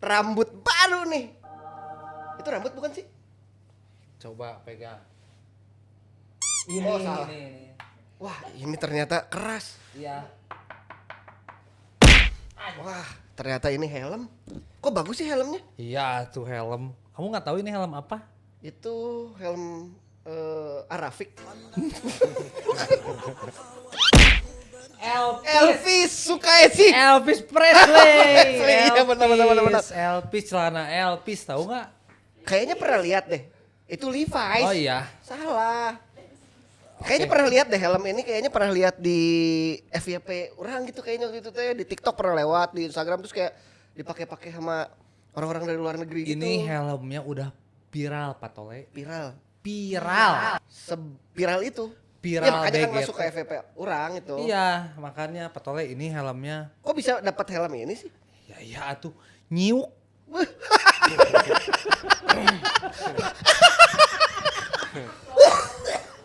rambut baru nih. Itu rambut bukan sih? Coba pegang. Oh, salah. Ini. Wah, ini ternyata keras. Iya. Wah, ternyata ini helm. Kok bagus sih helmnya? Iya, tuh helm. Kamu nggak tahu ini helm apa? Itu helm Arafik. Elvis Sukaisi. Elvis Presley. Iya, benar. Elvis celana Elvis, tahu nggak? Kayaknya pernah lihat deh. Itu Levi's. Oh iya. Salah. Kayaknya pernah lihat deh helm ini, kayaknya pernah lihat di FYP orang gitu kayaknya waktu itu teh, di TikTok pernah lewat, di Instagram terus kayak dipakai-pakai sama orang-orang dari luar negeri gitu. Ini helmnya udah viral, Pak Tole. Viral. Viral itu. Viral Ya makanya kan BGT. masuk ke FYP orang itu. Iya, makanya Pak Tole ini helmnya. Kok bisa dapat helm ini sih? Ya tuh nyiuk.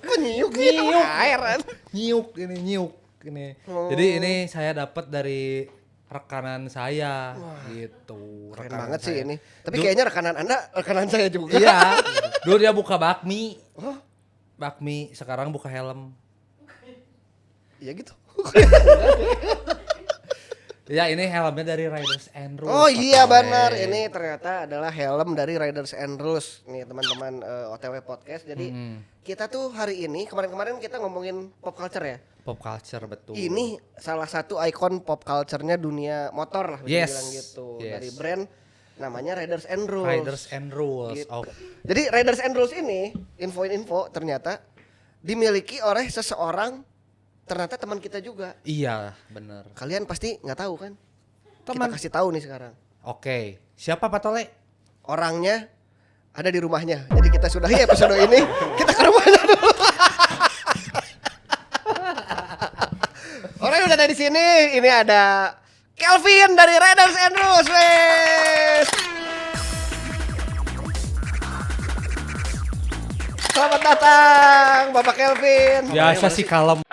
Kok nyiuk air kan? Nyiuk ini. Oh. Jadi ini saya dapat dari rekanan saya. Gitu. Keren Rekanan banget sih saya. ini. Tapi kayaknya rekanan saya juga. Iya. Dulu dia buka bakmi. Oh, Bakmi, sekarang buka helm. iya gitu. Ya ini helmnya dari Riders and Rules. Oh iya Pak Tole. benar, ini ternyata adalah helm dari Riders and Rules. Nih teman-teman OTW Podcast. Jadi kita tuh hari ini, kemarin-kemarin kita ngomongin pop culture ya. Pop culture betul. Ini salah satu ikon pop culture-nya dunia motor lah bisa Yes. bilang gitu. Yes. Dari brand namanya Riders and Rules. Riders and Rules. Gitu. Oh. Jadi Riders and Rules ini, info ternyata dimiliki oleh seseorang, ternyata teman kita juga. Iya, bener. Kalian pasti nggak tahu kan? Teman. Kita kasih tahu nih sekarang. Oke, siapa Pak Tole? Orangnya ada di rumahnya. Jadi kita sudahi episode ini. Kita ke rumahnya dulu. Orang udah ada di sini. Ini ada Kelvin dari Riders and Rules. Wes. Selamat datang Bapak Kelvin. Biasa sih kalem.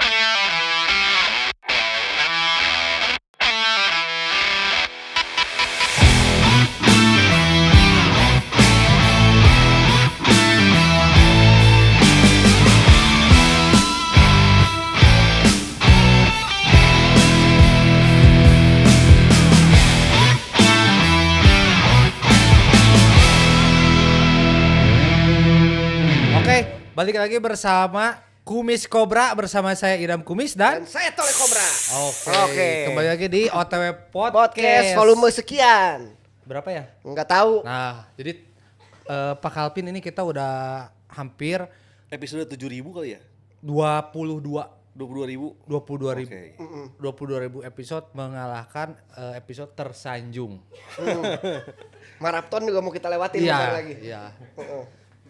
Oke, balik lagi bersama Kumis Kobra bersama saya Idam Kumis dan Dan saya Tole Cobra. Oke. Kembali lagi di OTW Podcast volume sekian. berapa ya? Enggak tahu. Nah, jadi Pak Kalpin ini kita udah hampir Episode 7.000 kali ya? 22 22.000? 22.000 22.000 episode mengalahkan episode tersanjung. Maraton juga mau kita lewatin Iya, bentar lagi. iya.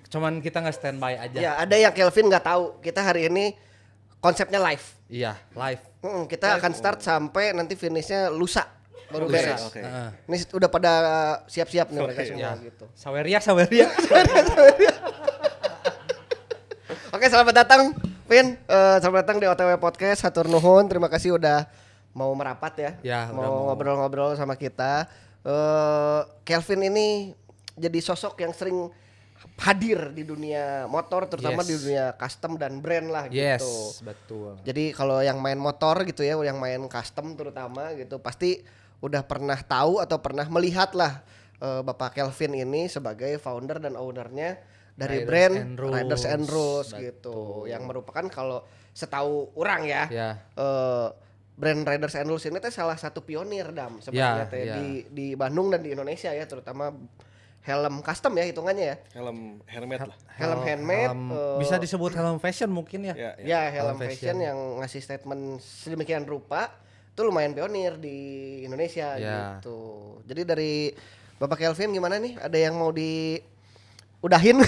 Cuman kita nggak standby aja. Ya, ada yang Kelvin nggak tahu. Kita hari ini konsepnya live. Iya, live. Kita akan start sampai nanti finishnya lusa baru Lusa, beres. oke. Ini udah pada siap-siap nih mereka semua Ya. gitu. Saweria. Oke, selamat datang Vin. Selamat datang di OTW Podcast. Hatur nuhun. Terima kasih udah mau merapat ya. Ya, udah mau mau. ngobrol-ngobrol sama kita. Kelvin ini jadi sosok yang sering hadir di dunia motor, terutama Yes. di dunia custom dan brand lah Yes, gitu. betul. Jadi kalau yang main motor gitu ya, yang main custom terutama gitu, pasti udah pernah tahu atau pernah melihat lah Bapak Kelvin ini sebagai founder dan ownernya dari Riders brand and Rules. Riders and Rules Betul. gitu, yang merupakan kalau setahu orang ya, Ya. brand Riders and Rules ini teh salah satu pionir Dam sebenarnya Ya, teh ya. di Bandung dan di Indonesia ya, terutama helm custom ya hitungannya ya. Helm helmet lah. Helm handmade, bisa disebut helm fashion mungkin ya. Ya, Ya, helm Helm fashion fashion. yang ngasih statement sedemikian rupa itu lumayan pionir di Indonesia Ya. gitu. Jadi dari Bapak Kelvin gimana nih? Ada yang mau diudahin?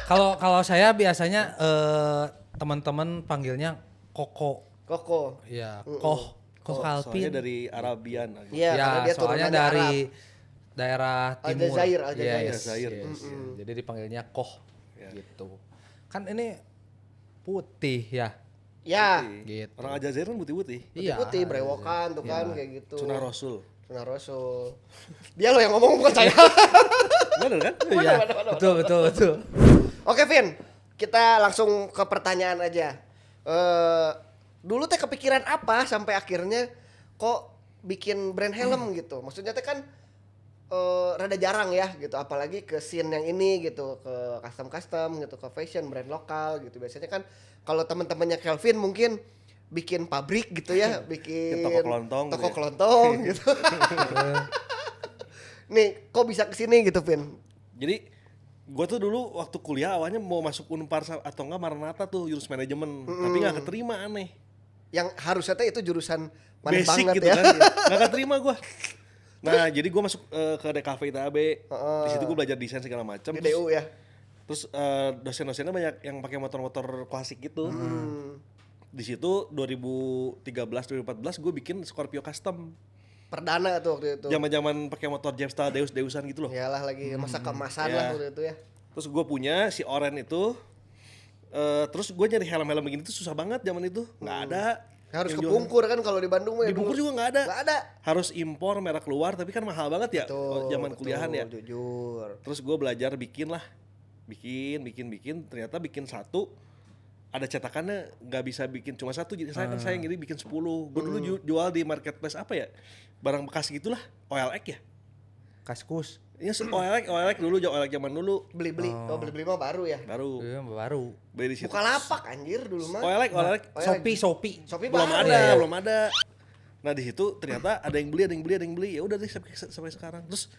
Kalau saya biasanya teman-teman panggilnya Koko. Koko. Ya, Koh Kalpin. Soalnya dari Arabian. Iya, karena dia soalnya turunannya dari Arab. daerah timur. Aljazair. Yes, Aljazair. yes, yes. Jadi dipanggilnya Koh Ya. gitu. Kan ini putih ya. Ya, Gitu. Orang Aljazair kan putih-putih. Iya. putih brewokan tuh kan Iya. kayak gitu. Sunnah Rasul. Sunnah Rasul. Dia lo yang ngomong bukan saya. Bener kan? Iya. Betul. Oke Vin, kita langsung ke pertanyaan aja. Dulu teh kepikiran apa sampai akhirnya kok bikin brand helm gitu? Maksudnya teh kan rada jarang ya gitu, apalagi ke scene yang ini gitu, ke custom gitu, ke fashion brand lokal gitu. Biasanya kan kalau teman-temannya Kelvin mungkin bikin pabrik gitu ya, bikin Toko kelontong toko gitu ya. kelontong gitu. Nih, kok bisa kesini gitu, Vin? Jadi gue tuh dulu waktu kuliah awalnya mau masuk Unpar atau enggak Maranatha tuh jurusan manajemen, tapi nggak keterima aneh. Yang harusnya teh itu jurusan mana Basic banget gitu ya. kan, nggak keterima gue. Nah jadi gue masuk ke DKV ITAB, di situ gue belajar desain segala macam. Di DU ya. Terus dosen-dosennya banyak yang pakai motor-motor klasik gitu. Hmm. Di situ 2013-2014 gue bikin Scorpio Custom. Perdana tuh waktu itu. Zaman-zaman pakai motor Jetstar Deus-Deusan gitu loh. Iyalah lagi masa keemasan Ya. lah waktu itu ya. Terus gue punya si Oren itu. Terus gue nyari helm-helm begini tuh susah banget zaman itu. Nggak ada. Harus yang ke jualan. Bungkur kan kalau di Bandung mah ya Di Bungkur dulu. juga nggak ada. Nggak ada. Harus impor merek luar tapi kan mahal banget ya Tuh, zaman kuliahan ya. Jujur. Terus gue belajar bikin lah. Bikin. Ternyata bikin satu. Ada cetakannya nggak bisa bikin cuma satu. Jadi saya kan sayang jadi bikin 10. Gue dulu jual di marketplace apa ya. Barang bekas gitulah. OLX ya. Kaskus. Ini OLX dulu, OLX zaman dulu. Beli-beli. Oh, beli-beli mah baru ya. Baru. Iya, baru. Beli di situ. Bukalapak anjir dulu mah. OLX. Shopee. Shopee Belum baru. ada. Nah di situ ternyata ada yang beli. Ya udah deh sampai sekarang. Terus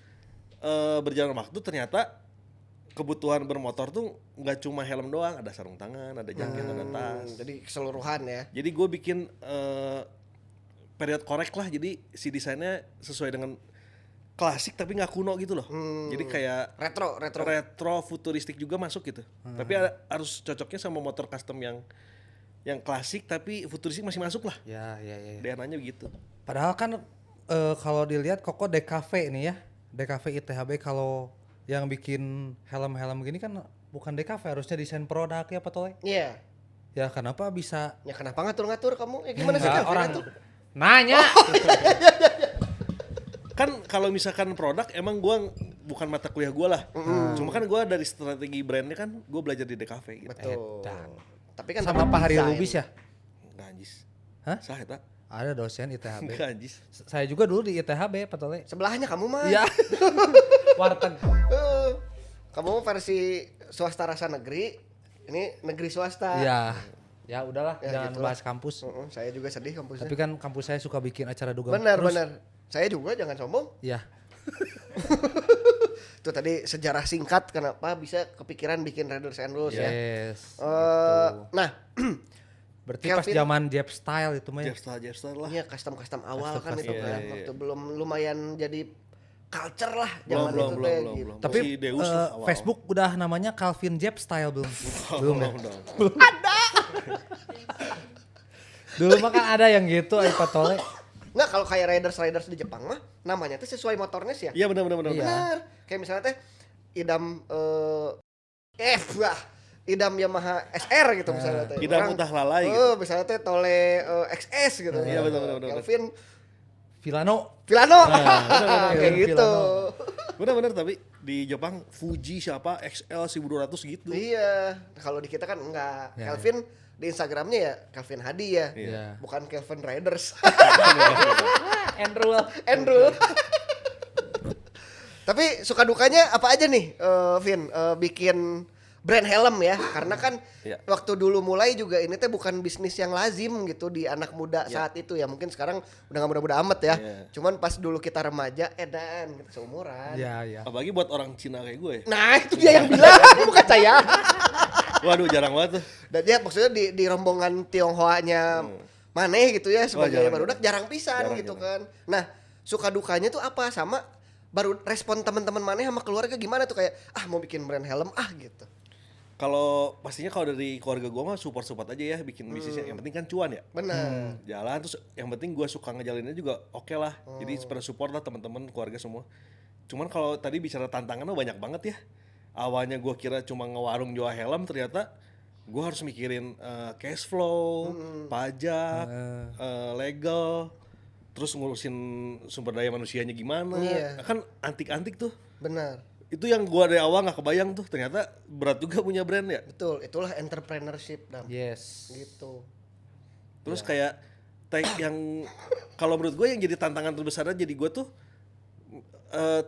berjalan waktu ternyata kebutuhan bermotor tuh nggak cuma helm doang, ada sarung tangan, ada jaket, ada tas. Jadi keseluruhan ya. Jadi gue bikin period korek lah. Jadi si desainnya sesuai dengan klasik tapi nggak kuno gitu loh. Jadi kayak retro futuristik juga masuk gitu. Tapi harus cocoknya sama motor custom yang klasik tapi futuristik masih masuk lah. Ya. DNA-nya begitu. Padahal kan kalau dilihat Koko DKV nih ya. DKV ITHB kalau yang bikin helm-helm gini kan bukan DKV, harusnya desain produk ya Pak Tole. Iya. Ya kenapa bisa Ya kenapa ngatur-ngatur kamu? Ya gimana sih Enggak, Kelvin orang ngatur? nanya. Kan kalau misalkan produk emang gua bukan mata kuliah gua lah. Cuma kan gua dari strategi brandnya kan gua belajar di DKV gitu. Betul. Edan. Tapi kan Sama tetap Pak Hari desain. Lubis ya? Enggak anjis. Hah? Sah eta? Ada dosen ITHB. Enggak anjis. Saya juga dulu di ITHB Pak Tole. Sebelahnya kamu mah. Iya. Warteg. Kamu versi swasta rasa negeri, ini negeri swasta. Iya. Ya udahlah, Ya, jangan gitulah. bahas kampus. Saya juga sedih kampusnya. Tapi kan kampus saya suka bikin acara duga. benar. terus. Saya juga jangan sombong. Iya. Itu tadi sejarah singkat kenapa bisa kepikiran bikin Raiders and Rules ya. Yes. Nah, Berarti pas Kelvin- zaman Jeb Style itu mah ya. Jepstar lah. iya custom awal kan itu Custom-custom. kan Iya. waktu belum lumayan jadi culture lah Belum, zaman itu teh gitu. belum. Tapi Masih Deus lah awal. Facebook udah namanya Calvin Jeb Style belum? Belum ya? dong. Dulu mah kan ada yang gitu Pak Tole. Nggak, kalau kayak Raiders di Jepang mah namanya tuh sesuai motornya sih ya. Iya benar. Iya. Benar. Kayak misalnya teh idam idam Yamaha SR gitu misalnya teh. Idam Orang, Utah Lalai gitu. misalnya teh Tole XS gitu. Iya, benar. Kelvin Villano. Kayak Kelvin gitu. Villano. Benar tapi di Jepang Fuji siapa XL 1200 gitu. Iya. Kalau di kita kan enggak. Ya, Kelvin di Instagramnya ya Kelvin Hadi ya. Iya. Bukan Kelvin Riders. Andrew. Tapi suka dukanya apa aja nih, Vin, bikin brand helm ya? Karena kan Iya. waktu dulu mulai juga ini teh bukan bisnis yang lazim gitu di anak muda saat itu ya. Mungkin sekarang udah gak muda-muda amat ya. Iya. Cuman pas dulu kita remaja, edan gitu, seumuran. Iya. Apalagi buat orang Cina kayak gue. Nah itu dia yang bilang, bukan saya. Waduh jarang banget tuh. Dan dia maksudnya di rombongan Tionghoanya maneh gitu ya sebagai jarang, barudak jarang pisan Jarang, gitu jarang. kan. Nah, suka dukanya tuh apa sama baru respon teman-teman maneh sama keluarga gimana tuh kayak mau bikin brand helm gitu. Kalau pastinya kalau dari keluarga gue mah support aja ya bikin bisnisnya. Yang penting kan cuan ya. Benar. Jalan terus yang penting gue suka ngejalaninnya juga oke lah. Jadi pada support lah teman-teman keluarga semua. Cuman kalau tadi bicara tantangannya banyak banget ya. Awalnya gue kira cuma ngewarung jual helm, ternyata gue harus mikirin cash flow, pajak, legal. terus ngurusin sumber daya manusianya gimana. Iya. Kan antik-antik tuh. Benar. Itu yang gua dari awal nggak kebayang tuh, ternyata berat juga punya brand ya. Betul, itulah entrepreneurship Dam. Yes. Gitu. Terus kayak yang kalau menurut gue yang jadi tantangan terbesarnya jadi gue tuh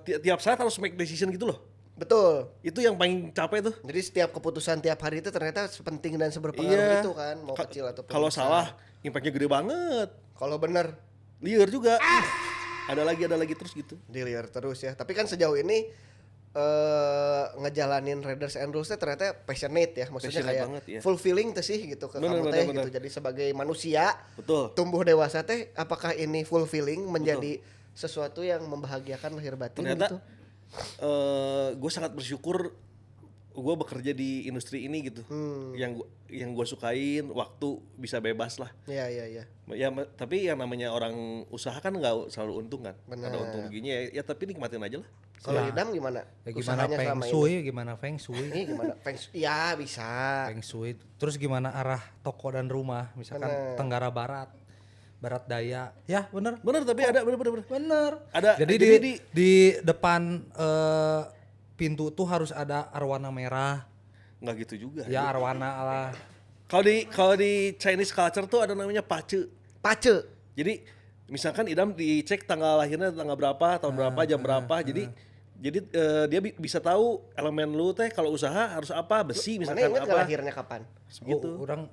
tiap saat harus make decision gitu loh. Betul. Itu yang paling capek tuh. Jadi setiap keputusan tiap hari itu ternyata sepenting dan seberpengaruh itu kan, mau kecil ataupun Kalau besar. salah impactnya gede banget. Kalau benar Liar juga. Ada lagi terus gitu. diliar terus ya. Tapi kan sejauh ini ngejalanin Raiders and Rules ternyata passionate ya, maksudnya Passionate kayak banget, ya. fulfilling tuh sih gitu ke Bener, kamu teh bener. gitu. Jadi sebagai manusia Betul. tumbuh dewasa teh apakah ini fulfilling menjadi sesuatu yang membahagiakan lahir batin Ternyata gitu. gue sangat bersyukur gue bekerja di industri ini gitu. Yang gue sukain, waktu bisa bebas lah. Iya. Ya tapi yang namanya orang usaha kan nggak selalu untung kan. Bener. Ada untung begini ya tapi nikmatin aja lah. Kalau Ya. Idam gimana? Ya, gimana Usahanya feng selama shui, ini? gimana feng shui. Ini gimana? Feng shui. Ya bisa. Feng shui. Terus gimana arah toko dan rumah, misalkan Bener. Tenggara Barat, Barat Daya. Ya, bener. Bener tapi ada bener. Bener. Ada Jadi jadi di depan pintu tuh harus ada arwana merah. nggak gitu juga. Ya arwana lah. Kalau di Chinese culture tuh ada namanya pace. Pace. Jadi misalkan Idam dicek tanggal lahirnya tanggal berapa, tahun berapa, jam berapa. Jadi dia bisa tahu elemen lu teh kalau usaha harus apa, besi Mana misalkan ingat apa. nggak lahirnya kapan? Gitu. Orang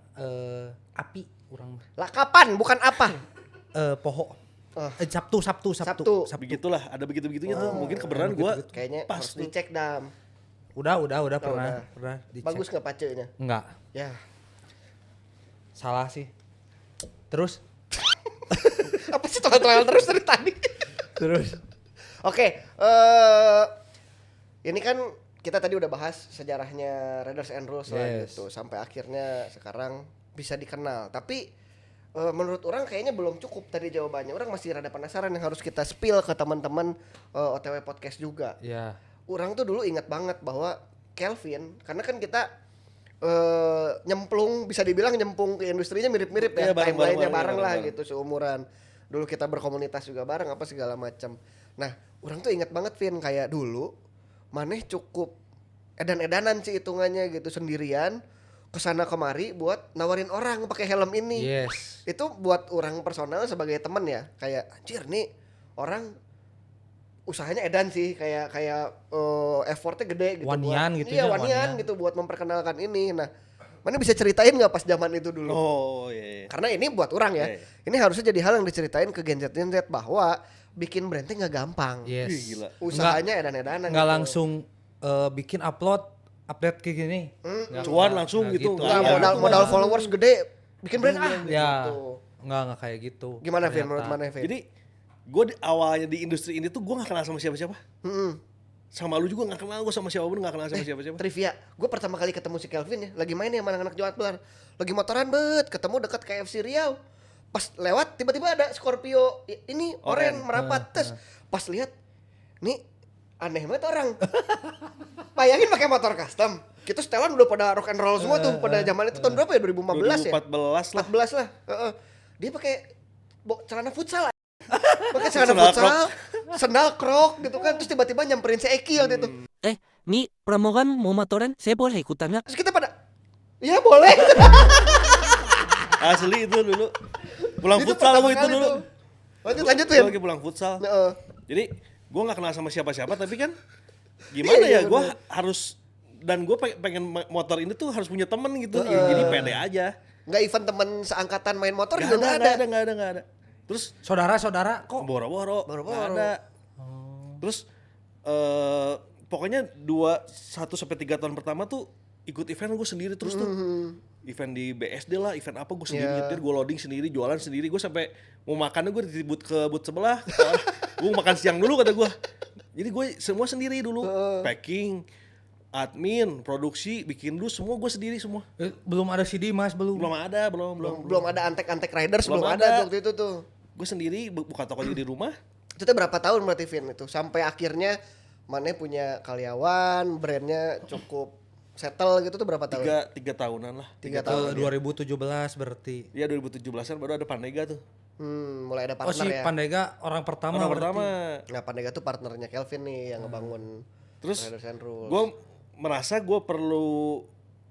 api, orang Lah kapan? Bukan apa? poho. Oh. Sabtu. Begitulah, ada begitu-begitunya tuh. Mungkin kebenaran gua Kayaknya pas harus tuh. dicek Dam. Udah udah. pernah dicek. Bagus nggak pacenya? Enggak. Ya. Salah sih. Terus Apa sih total terus dari tadi? terus Oke, ini kan kita tadi udah bahas sejarahnya Raiders and Rules lah Yes. gitu, sampai akhirnya sekarang bisa dikenal. Tapi menurut orang kayaknya belum cukup tadi jawabannya. Orang masih rada penasaran yang harus kita spill ke teman-teman OTW Podcast juga. ya Orang tuh dulu ingat banget bahwa Kelvin, karena kan kita nyemplung, bisa dibilang nyemplung ke industrinya mirip-mirip ya, Iya, bareng, timeline-nya bareng, bareng lah bareng. gitu, seumuran. Dulu kita berkomunitas juga bareng apa segala macam. Nah, orang tuh ingat banget Vin, kayak dulu maneh cukup edan-edanan sih hitungannya gitu sendirian kesana kemari buat nawarin orang pakai helm ini. yes. Itu buat orang personal sebagai temen ya, kayak anjir nih orang usahanya edan sih, kayak effortnya gede gitu. Wanian buat, gitu iya ya, wanian wanian. gitu buat memperkenalkan ini. Nah, mana bisa ceritain nggak pas zaman itu dulu? Oh iya. Karena ini buat orang ya, Iya. ini harusnya jadi hal yang diceritain ke Gen Z bahwa bikin branding nggak gampang. Yes. Ih, gila. Usahanya edan-edanan. Nggak gitu. langsung bikin update kayak gini. Nggak- Cuan nggak- langsung nggak gitu, Nggak, Iya. modal followers gede, bikin brand Ya, gitu. nggak kayak gitu. Gimana Vin, ternyata. menurut mana Vin? Jadi gue awalnya di industri ini tuh gue gak kenal sama siapa-siapa. Mm-mm. Sama lu juga gak kenal, gue sama siapapun gak kenal sama siapa-siapa. Trivia, gue pertama kali ketemu si Kelvin ya, lagi main ya sama anak-anak Jawa Barat, lagi motoran bet, ketemu dekat KFC Riau, pas lewat tiba-tiba ada Scorpio ini oren merapat, tes pas lihat, nih aneh banget orang, bayangin pakai motor custom, kita setelan udah pada rock and roll semua tuh pada zaman itu tahun berapa ya 2015 ya? 2014 lah. 14 lah, dia pakai celana futsal, pakai celana Sandal futsal, sandal krok gitu kan, terus tiba-tiba nyamperin si Eki waktu itu. Nih, Pramogan mau motoran, saya boleh ikutan nggak? Terus kita pada, ya boleh. Asli itu dulu. Pulang Itu futsal pertama gue itu kali dulu. tuh. Lanjut Gue Win. lagi pulang futsal. Heeh. Jadi gue gak kenal sama siapa-siapa tapi kan gimana Iya, ya gue bener. harus dan gue pengen motor ini tuh harus punya temen gitu. Jadi pede aja. Nggak event temen seangkatan main motor Gak juga nggak ada. gak ada. Terus Saudara-saudara kok boro-boro, Boro-boro. nggak ada. Terus pokoknya 1-3 tahun pertama tuh ikut event gue sendiri terus tuh. Event di BSD lah, event apa gue sendiri Iya. nyetir, gue loading sendiri, jualan sendiri. Gue sampai mau makannya gue di booth ke booth sebelah. Gue makan siang dulu kata gue. Jadi gue semua sendiri dulu, packing, admin, produksi, bikin dus semua gue sendiri semua. belum ada si Dimas belum. Belum ada, Belum ada antek-antek riders, belum Belum ada ada. tuh waktu itu tuh. Gue sendiri buka toko di rumah. Itu tuh berapa tahun berarti Vin itu? Sampai akhirnya Mane punya karyawan, brandnya cukup settle gitu tuh berapa tahun? Tiga tahunan lah. 3 Ke tahun. 2017 berarti. Ya 2017an baru ada Pandega tuh. Mulai ada Oh partner si ya. Pandega orang pertama. Orang berarti. pertama. Nah, Pandega tuh partnernya Kelvin nih yang ngebangun Terus Riders and Rules. gue merasa gue perlu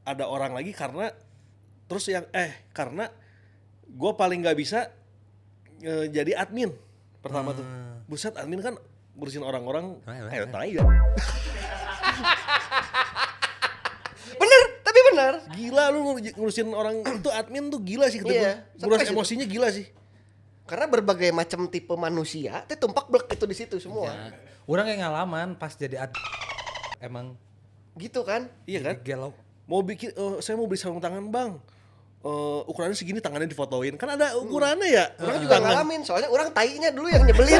ada orang lagi karena karena gue paling nggak bisa jadi admin pertama tuh. Buset, admin kan ngurusin orang-orang. Ayo tai ya. Tapi bener. Gila lu ngurusin orang itu admin tuh gila sih kata Iya, gue. Nguras stres itu. emosinya gila sih. Karena berbagai macam tipe manusia, teh tumpak blek itu di situ semua. Ya. Orang yang ngalaman pas jadi emang Gitu kan? Iya kan? jadi gelau. Saya mau beli sarung tangan bang. Ukurannya segini, tangannya difotoin. Kan ada ukurannya ya. Orang juga ngalamin, soalnya orang tainya dulu yang nyebelin.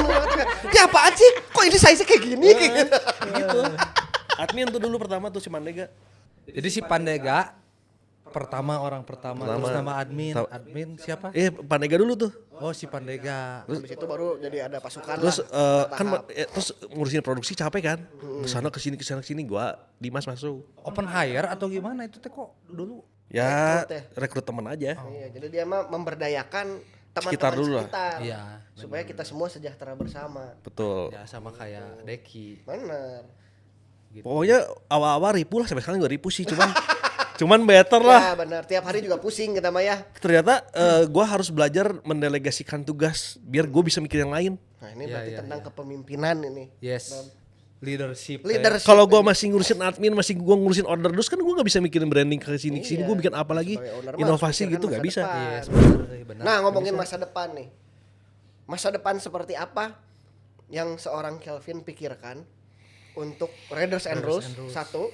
Ini apaan sih? Kok ini size kayak gini? Kayak gitu. Gitu. Admin tuh dulu pertama tuh si Mandega. Jadi si Pandega orang pertama. Terus nama admin siapa? Pandega dulu tuh. Oh si Pandega. Habis itu baru jadi ada pasukan Terus lah. kan terus ngurusin produksi capek kan. Kesana kesini gua Dimas masuk. Open hire atau gimana itu teh kok dulu? Ya Rekrut ya? rekrut teman aja. Iya, jadi dia mah memberdayakan teman-teman Sekitar dulu lah. sekitar. Iya, Supaya kita semua sejahtera bersama. Betul. Ya sama kayak Deki. Bener. Pokoknya awal-awal ripu lah, sampai sekarang juga ripu sih, cuman better lah. Ya benar, tiap hari juga pusing kita mah ya. Ternyata gua harus belajar mendelegasikan tugas biar gue bisa mikir yang lain. Nah ini Ya, berarti ya, tentang ya. kepemimpinan ini. Yes. Leadership. Leadership. Kalau gua masih ngurusin admin, masih gua ngurusin order terus kan gua nggak bisa mikirin branding ke sini Iya. gua bikin apa lagi, Sebagai owner mah inovasi harus gitu pikirkan nggak masa bisa. depan. Yes, benar. Nah ngomongin masa depan nih. Masa depan seperti apa yang seorang Kelvin pikirkan untuk Riders and Rules, satu.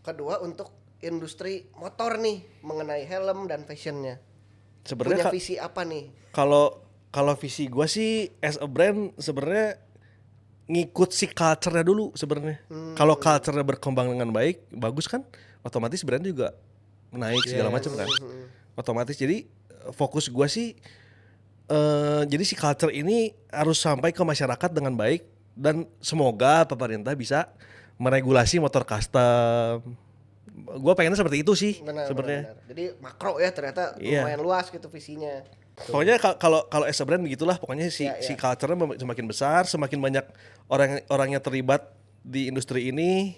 Kedua untuk industri motor nih mengenai helm dan fashionnya. Sebenarnya Punya visi apa nih? kalau visi gua sih as a brand sebenarnya ngikut si culture-nya dulu sebenarnya. Kalau culture-nya berkembang dengan baik, bagus kan, otomatis brand juga naik segala macam kan. Otomatis jadi fokus gua sih jadi si culture ini harus sampai ke masyarakat dengan baik dan semoga pemerintah bisa meregulasi motor custom. Gua pengennya seperti itu sih sebenarnya. Benar. Jadi makro ya ternyata Iya. lumayan luas gitu visinya. Pokoknya kalau as a brand begitulah, pokoknya si culture-nya semakin besar, semakin banyak orang yang terlibat di industri ini,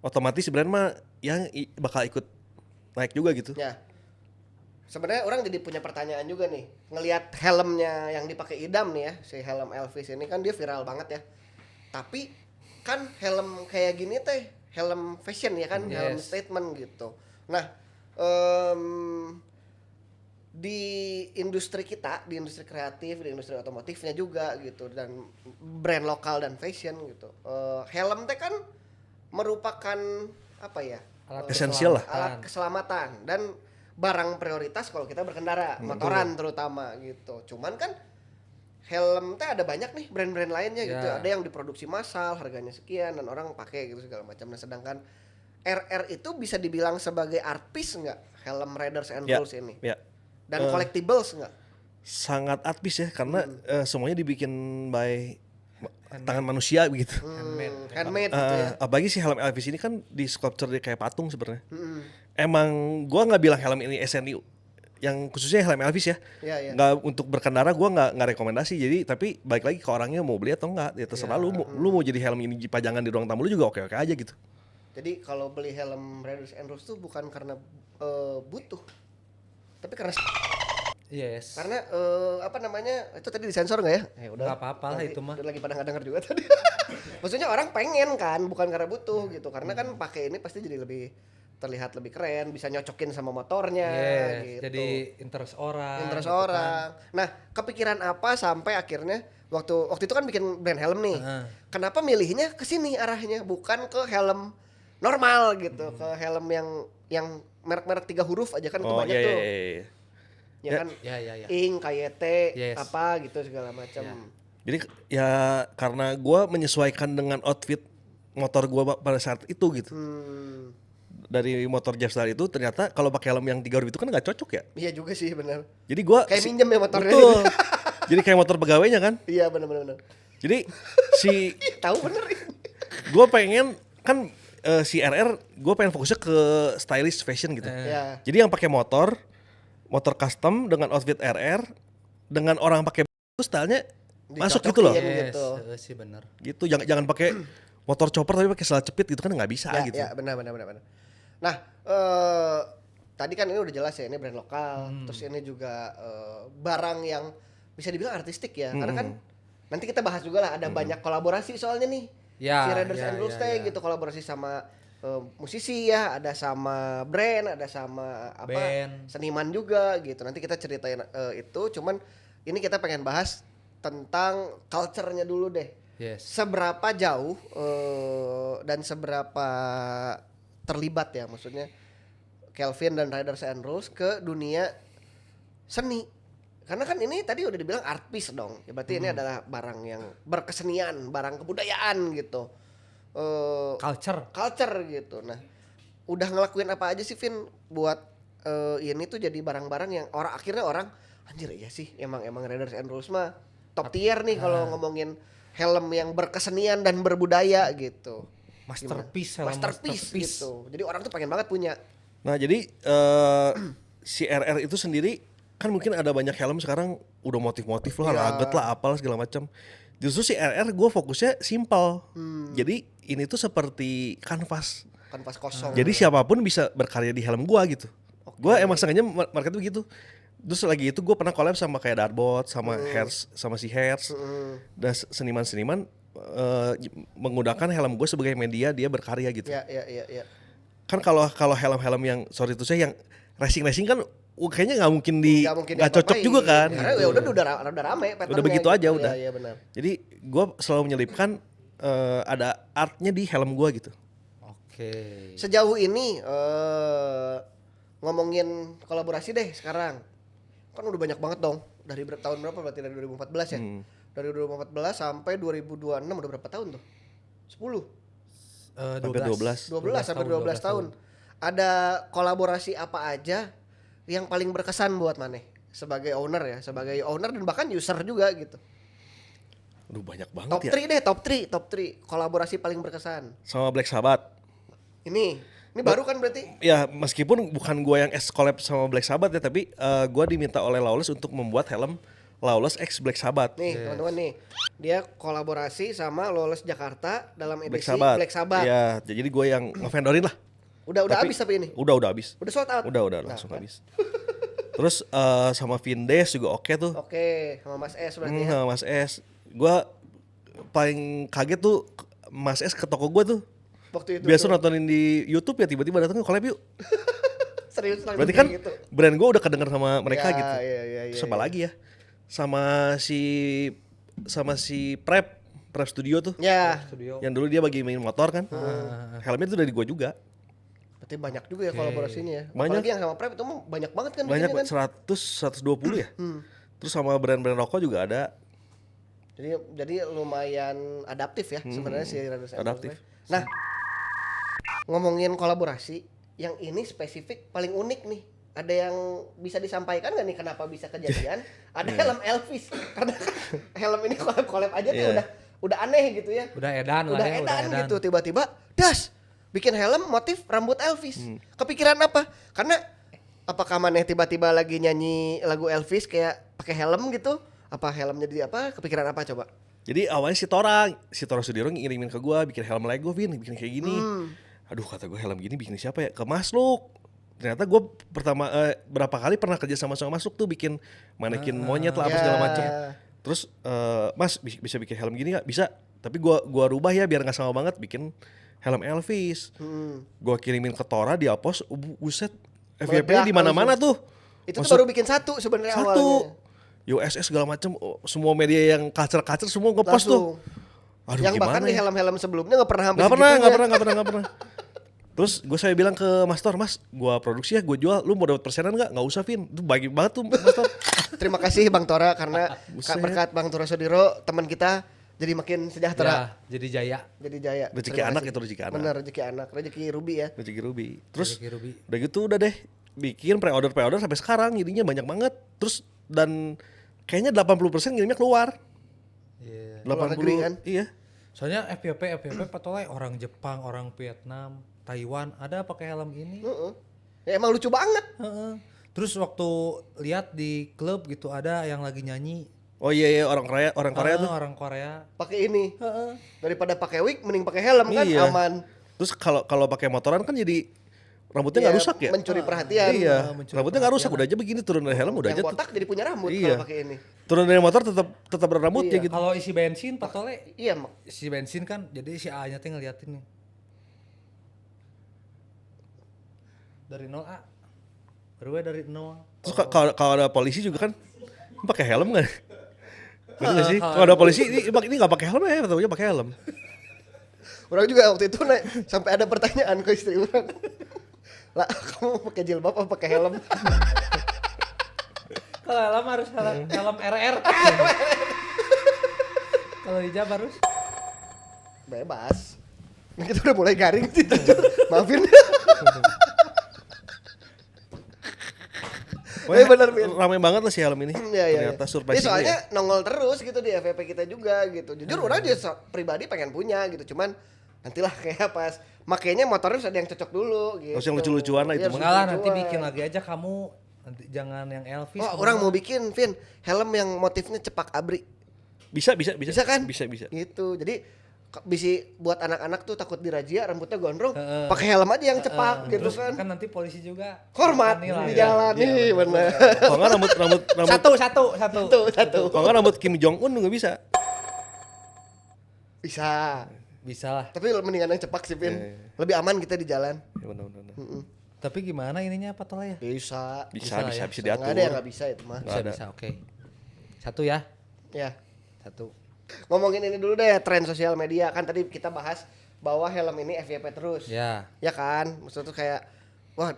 otomatis brand mah yang bakal ikut naik juga gitu. Ya. Sebenarnya orang jadi punya pertanyaan juga nih. Ngelihat helmnya yang dipakai Idam nih ya, si helm Elvis ini kan dia viral banget ya. Tapi kan helm kayak gini teh helm fashion ya kan, helm statement gitu. Nah, di industri kita, di industri kreatif, di industri otomotifnya juga gitu, dan brand lokal dan fashion gitu. Helm teh kan merupakan apa ya? Esensial lah. Alat keselamatan dan barang prioritas kalau kita berkendara, motoran terutama gitu. Cuman kan helm teh ada banyak nih brand-brand lainnya gitu. Ada yang diproduksi massal, harganya sekian dan orang pakai gitu segala macam. Nah, sedangkan RR itu bisa dibilang sebagai art piece enggak? Helm Riders and Rules ini. Ya. Dan collectibles enggak? Sangat artis ya karena semuanya dibikin by tangan manusia begitu. Handmade gitu ya. Apalagi si helm Elvis ini kan di sculpture dia kayak patung sebenarnya. Emang gua nggak bilang helm ini SNI yang khususnya helm Elvis ya. Iya. Nggak untuk berkendara gua nggak rekomendasi. Jadi tapi balik lagi ke orangnya mau beli atau enggak, ya terserah lu. Lu mau jadi helm ini pajangan di ruang tamu lu juga oke-oke aja gitu. Jadi kalau beli helm Riders and Rules tuh bukan karena butuh, tapi karena Yes. karena apa namanya, itu tadi disensor nggak ya? Udah. Nggak apa-apa lah Nanti itu mah. udah lagi pada nggak denger juga tadi. Maksudnya orang pengen kan, bukan karena butuh gitu. Karena kan pakai ini pasti jadi lebih terlihat lebih keren, bisa nyocokin sama motornya gitu. Jadi interest orang. Interest gitu orang. Nah, kepikiran apa sampai akhirnya waktu itu kan bikin brand helm nih. Kenapa milihnya ke sini arahnya, bukan ke helm normal gitu, ke helm yang merek-merek 3 huruf aja kan itu banyak tuh. Iya. Ya kan, Ya. Ing, KYT, Yes. apa gitu segala macam. Jadi ya karena gua menyesuaikan dengan outfit motor gua pada saat itu gitu. Dari motor Jetstar itu ternyata kalau pakai helm yang 3 huruf itu kan nggak cocok ya. Iya juga sih benar. Jadi gua Kayak minjem ya motornya. Betul. Jadi kayak motor pegawainya kan. Iya benar. Jadi si Tahu bener. gue pengen kan si RR gue pengen fokusnya ke stylish fashion gitu. Ya. Jadi yang pakai motor custom dengan outfit RR dengan orang pakai itu stylenya masuk gitu loh. Dicocokin. Yes, gitu. sih bener. Gitu jangan pakai motor chopper tapi pakai sela cepit gitu kan nggak bisa Ya, gitu. ya benar. Nah, tadi kan ini udah jelas ya, ini brand lokal, terus ini juga barang yang bisa dibilang artistik ya, karena kan nanti kita bahas juga lah, ada banyak kolaborasi soalnya nih. Ya, Si Riders ya, and Rules ya, teh ya. gitu, kolaborasi sama musisi ya, ada sama brand, ada sama apa Band. seniman juga gitu. Nanti kita ceritain itu, cuman ini kita pengen bahas tentang culture-nya dulu deh. Yes. Seberapa jauh dan seberapa terlibat ya, maksudnya Kelvin dan Riders and Rules ke dunia seni. Karena kan ini tadi udah dibilang art piece dong. Ya berarti ini adalah barang yang berkesenian, barang kebudayaan gitu. Culture gitu. Nah, udah ngelakuin apa aja sih Vin buat ini tuh jadi barang-barang yang akhirnya orang anjir iya sih emang Riders and Rules mah top tier nih kalau ngomongin helm yang berkesenian dan berbudaya gitu. Masterpiece, Gimana? Masterpiece gitu. Jadi orang tuh pengen banget punya. Nah jadi si RR itu sendiri kan mungkin ada banyak helm sekarang udah motif-motif lah, rugged lah, apalah segala macam. Justru si RR gue fokusnya simpel. Jadi ini tuh seperti kanvas Kosong. Jadi siapapun bisa berkarya di helm gue gitu. Gue emang sengaja market tuh gitu. Terus lagi itu gue pernah collab sama kayak Darbot, sama Hairs, sama si Hairs, dan seniman-seniman menggunakan helm gue sebagai media dia berkarya gitu. Ya. Kan kalau helm-helm yang sorry itu saya yang racing kan kayaknya nggak mungkin nggak cocok diapa-apain. juga kan. Karena gitu. ya udah rame patternnya. Udah begitu aja gitu. udah. Iya benar. Jadi gue selalu menyelipkan ada artnya di helm gue gitu. Oke. Sejauh ini ngomongin kolaborasi deh sekarang. Kan udah banyak banget dong. Dari tahun berapa berarti dari 2014 ya? Dari 2014 sampai 2026 udah berapa tahun tuh? 10. 12 sampai 12 tahun. Ada kolaborasi apa aja yang paling berkesan buat Maneh sebagai owner ya, sebagai owner dan bahkan user juga gitu. Aduh banyak banget Top ya. 3 deh, top 3 kolaborasi paling berkesan. Sama Black Sabbath. Ini baru kan berarti? Ya meskipun bukan gue yang collab sama Black Sabbath ya, tapi gue diminta oleh Lawless untuk membuat helm Lawless X Black Sabbath. Nih teman-teman nih, dia kolaborasi sama Lawless Jakarta dalam Black edisi Sabbath. Black Sabbath. Ya, jadi gue yang ngevendorin lah. Udah habis tapi ini. Udah habis. Udah sold out. Udah langsung habis. Terus sama Vindes juga oke tuh. Oke, sama Mas S berarti ya. Sama Mas S. Gue paling kaget tuh Mas S ke toko gue tuh. Waktu itu. Biasa tuh. nontonin di YouTube ya tiba-tiba datang collab yuk. Serius langsung Berarti kan kayak gitu. brand gue udah kedenger sama mereka Ya, gitu. iya, Terus apa lagi ya? Sama si Prep Studio tuh. Ya, Studio. Yang dulu dia bagi main motor kan. Helmnya tuh dari gue juga. berarti banyak juga ya kolaborasinya ya. Banyak. Apalagi yang sama Prep itu mah banyak banget kan Banyak bikinnya kan. 100 120 ya. Terus sama brand-brand rokok juga ada. Jadi lumayan adaptif ya sebenarnya si Riders and Adaptif. Rules. Nah, ngomongin kolaborasi, yang ini spesifik paling unik nih. Ada yang bisa disampaikan nggak nih kenapa bisa kejadian? Ada helm Elvis karena helm ini collab aja tuh udah aneh gitu ya. Udah edan lah Udah ya, edan gitu tiba-tiba das bikin helm motif rambut Elvis. Kepikiran apa? Karena apakah maneh tiba-tiba lagi nyanyi lagu Elvis kayak pakai helm gitu? Apa helmnya jadi apa? Kepikiran apa coba? Jadi awalnya si Tora Sudiro ngirimin ke gua bikin helm Lego, Vin, bikin kayak gini. Aduh kata gua helm gini bikin siapa ya? Ke Masluk. Ternyata gua pertama berapa kali pernah kerja sama Masluk tuh bikin manekin monyet lah apa segala macam. Terus Mas bisa bikin helm gini nggak? Bisa. Tapi gua rubah ya biar nggak sama banget bikin helm Elvis. Gua kirimin ke Tora dia post, buset. FYP di mana-mana tuh. Itu tuh baru bikin satu sebenarnya awalnya. USS segala macam, semua media yang culture semua ngepost tuh. Aduh, yang bahkan di helm-helm sebelumnya nggak pernah hampir nggak pernah. Terus saya bilang ke Mas Tor, Mas, gua produksi ya, gua jual, lu mau dapat persenan nggak usah, Vin. Itu baik banget tuh Mas Tor. Terima kasih Bang Tora karena berkat Bang Tora Sudiro teman kita jadi makin sejahtera. Ya, jadi jaya. Jadi jaya. Rezeki anak itu rezeki anak. Benar, rezeki anak, rezeki Ruby ya. Rezeki Ruby. Terus Rezeki Ruby. udah gitu udah deh bikin pre-order sampai sekarang jadinya banyak banget. Terus dan kayaknya 80% ngirimnya keluar. Iya. 80 Luar negeri kan? Iya. Soalnya FYP patolnya orang Jepang, orang Vietnam, Taiwan ada pakai helm ini. Ya emang lucu banget. Heeh. Terus waktu lihat di klub gitu ada yang lagi nyanyi. Oh iya orang Korea tuh. Orang Korea. Pakai ini. Daripada pakai wig mending pakai helm kan Iya. aman. Terus kalau pakai motoran kan jadi rambutnya nggak Iya, rusak ya. Mencuri perhatian. Iya. mencuri Rambutnya nggak rusak, udah aja begini turun dari helm udah Yang aja. botak jadi punya rambut Iya. kalau pakai ini. Turun dari motor tetap berambutnya Iya. gitu. Kalau isi bensin patole Iya, isi bensin kan jadi si A-nya teh ngeliatin nih. Dari 0A. Baru dari 0. Terus kalau ada polisi juga kan pakai helm nggak? Bener nggak sih? Kalau ada polisi ini nggak pakai helm ya, tahunya pakai helm. orang juga waktu itu sampai ada pertanyaan ke istri orang. Lah, kamu pakai jilbab apa pakai helm? Kalau helm harus helm RR. Kalau hijab harus Bebas. Nah, kita udah mulai garing sih. Maafin. Bener, Vin. Ramai banget lah si helm ini. Iya. Ternyata Ini surprise soalnya ya. nongol terus gitu di FVP kita juga gitu. Jujur orang dia pribadi pengen punya gitu. Cuman nantilah kayak pas makainya motornya harus ada yang cocok dulu gitu. Harus yang lucu-lucuan lah itu. Iya, mengalah nanti lucu-lucuan. bikin lagi aja kamu nanti jangan yang Elvis. Oh, orang mau bikin, Vin, helm yang motifnya cepak abri. Bisa kan? Bisa. Gitu. Jadi bisa buat anak-anak tuh takut dirazia rambutnya gondrong, pakai helm aja yang cepak gitu Terus kan. kan nanti polisi juga Hormat nilai. di jalan nih, bener. Kalau nggak rambut Satu. Satu. kalau nggak rambut Kim Jong Un nggak bisa. Bisa. Bisa lah. Tapi mendingan yang cepak sih, Vin. Iya. Lebih aman kita di jalan. Ya, benar. Tapi gimana ininya Pak Tola ya? Bisa. Bisa ya. diatur. Nggak ada yang nggak bisa itu mah. Nggak ada. Bisa, oke. Satu ya. Ya. Satu. Ngomongin ini dulu deh, tren sosial media. Kan tadi kita bahas bahwa helm ini FYP terus. Ya. Ya kan? Maksudnya tuh kayak wah,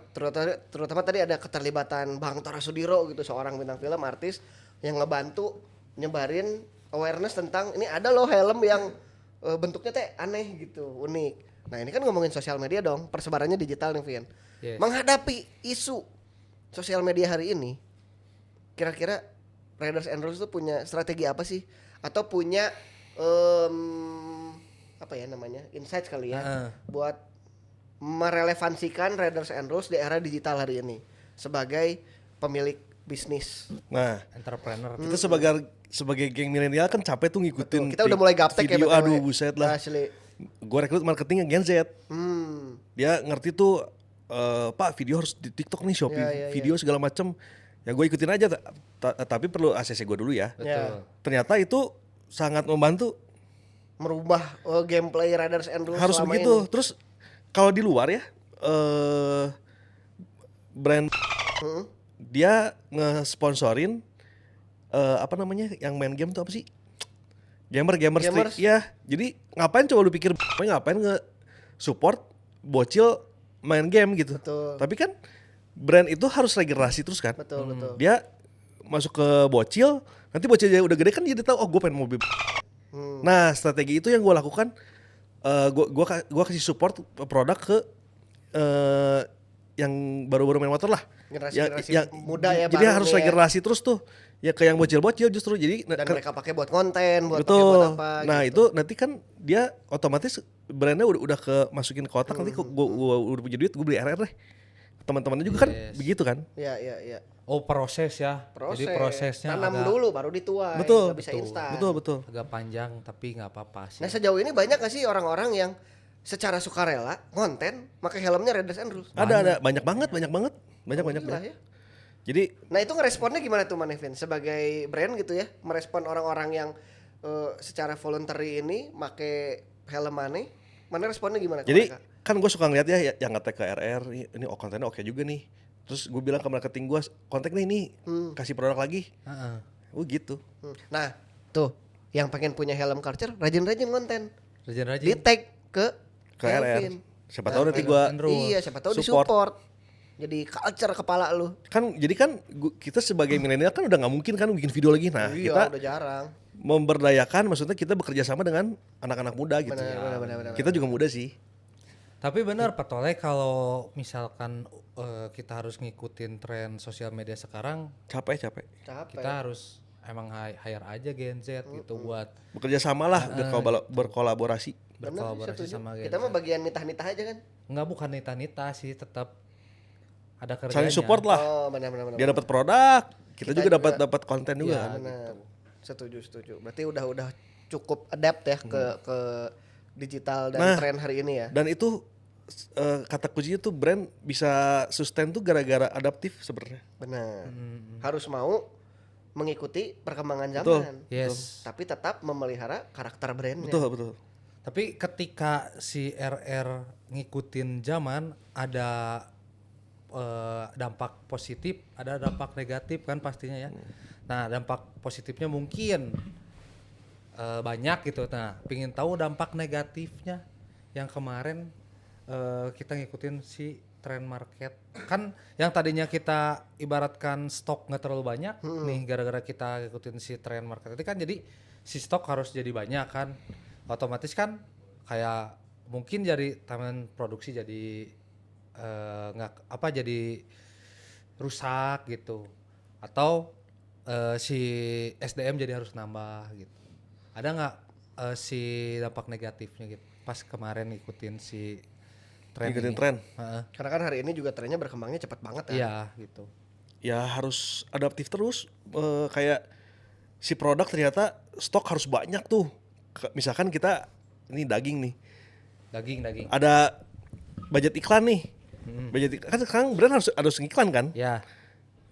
terutama tadi ada keterlibatan Bang Tora Sudiro gitu, seorang bintang film artis yang ngebantu nyebarin awareness tentang ini ada loh helm yang bentuknya teh aneh gitu, unik. Nah, ini kan ngomongin sosial media dong, persebarannya digital nih, Vian. Yes. Menghadapi isu sosial media hari ini, kira-kira Riders and Rules tuh punya strategi apa sih? Atau punya apa ya namanya? Insights kali ya buat merelevansikan Riders and Rules di era digital hari ini sebagai pemilik bisnis. Nah, Entrepreneur. kita sebagai geng milenial kan capek tuh ngikutin. Kita udah mulai gaptek video, ya, BTW. aduh buset lah. Asli. Gue rekrut marketing Gen Z. Dia ngerti tuh Pak video harus di TikTok nih, Shopee Ya. video segala macem. Ya gue ikutin aja, tapi perlu ACC gue dulu ya. Ya. Ternyata itu sangat membantu. Merubah gameplay Riders and Rules Harus selama begitu. ini. Terus kalau di luar ya, brand dia nge-sponsorin apa namanya yang main game tuh apa sih? Gamers. Ya, jadi ngapain coba lu pikir ngapain nge-support bocil main game gitu. Betul. Tapi kan brand itu harus regenerasi terus kan. Betul. Dia masuk ke bocil, nanti bocilnya udah gede kan jadi tahu oh gue pengen mobil. Nah, strategi itu yang gue lakukan. Gue kasih support produk ke yang baru-baru main motor lah. Generasi muda ya, Jadi baru harus nih ya. regenerasi terus tuh. Ya ke yang bocil-bocil justru jadi Dan mereka pakai buat konten, buat pakai betul. buat apa Nah, gitu. itu nanti kan dia otomatis brandnya udah ke masukin ke kotak nanti gue udah punya duit gue beli RR deh. Teman-temannya juga kan begitu kan. Iya. Oh, proses ya. Jadi prosesnya tanam agak, dulu baru dituai. Betul. Nggak bisa instan. Betul. agak panjang tapi nggak apa-apa sih. Nah, sejauh ini banyak gak sih orang-orang yang secara sukarela konten pakai helmnya Riders and Rules? Ada banyak banget. Alhamdulillah ya. Jadi Nah, itu ngeresponnya gimana tuh Manevin sebagai brand gitu ya, merespon orang-orang yang secara voluntary ini make helm mana responnya gimana ke Jadi mereka? kan gue suka ngeliat ya yang ngetek ke RR ini kontennya oke juga nih. Terus gue bilang ke marketing gue kontak nih kasih produk lagi. Oh gitu. Nah, tuh yang pengen punya helm culture rajin-rajin konten. Di Rajin-rajin. tag ke RR. Siapa tahu nanti Riders gue and Rules. Iya, siapa tahu support. disupport. Jadi culture kepala lu. kan jadi kan kita sebagai milenial kan udah nggak mungkin kan bikin video lagi. Nah Iya, kita udah jarang. memberdayakan maksudnya kita bekerja sama dengan anak-anak muda gitu. Benar. Kita juga muda sih. Tapi benar Pak Tole kalau misalkan kita harus ngikutin tren sosial media sekarang, Capek. kita harus emang hire aja Gen Z gitu buat Bekerja sama lah, berkolaborasi. Benar, berkolaborasi setuju. sama Gen Kita Z. mah bagian nitah-nitah aja kan. Enggak, bukan nita-nita sih, tetap ada kerjanya. Saling support lah. Oh, benar. Dia dapat produk, kita juga juga. dapat konten juga Iya. kan. Benar. Setuju. Berarti udah cukup adapt ya ke digital dan Nah, tren hari ini ya. Dan itu kata kuncinya tuh brand bisa sustain tuh gara-gara adaptif sebenarnya. Benar. Harus mau mengikuti perkembangan Betul. zaman. Yes. Tapi tetap memelihara karakter brandnya. Betul. Tapi ketika si RR ngikutin zaman ada dampak positif, ada dampak negatif kan pastinya ya. Nah, dampak positifnya mungkin banyak gitu. Nah, pingin tahu dampak negatifnya yang kemarin kita ngikutin si trend market. Kan yang tadinya kita ibaratkan stok nggak terlalu banyak nih gara-gara kita ngikutin si trend market itu kan jadi si stok harus jadi banyak kan. Otomatis kan kayak mungkin jadi taman produksi jadi jadi rusak gitu atau si SDM jadi harus nambah gitu. Ada nggak si dampak negatifnya gitu pas kemarin ikutin si tren Ngikutin ini? tren. Heeh. Karena kan hari ini juga trennya berkembangnya cepat banget ya. Iya gitu. Ya harus adaptif terus. Kayak si produk ternyata stok harus banyak tuh. Misalkan kita ini daging nih. Daging. Ada budget iklan nih. Budget kan sekarang brand harus ngiklan kan? Ya.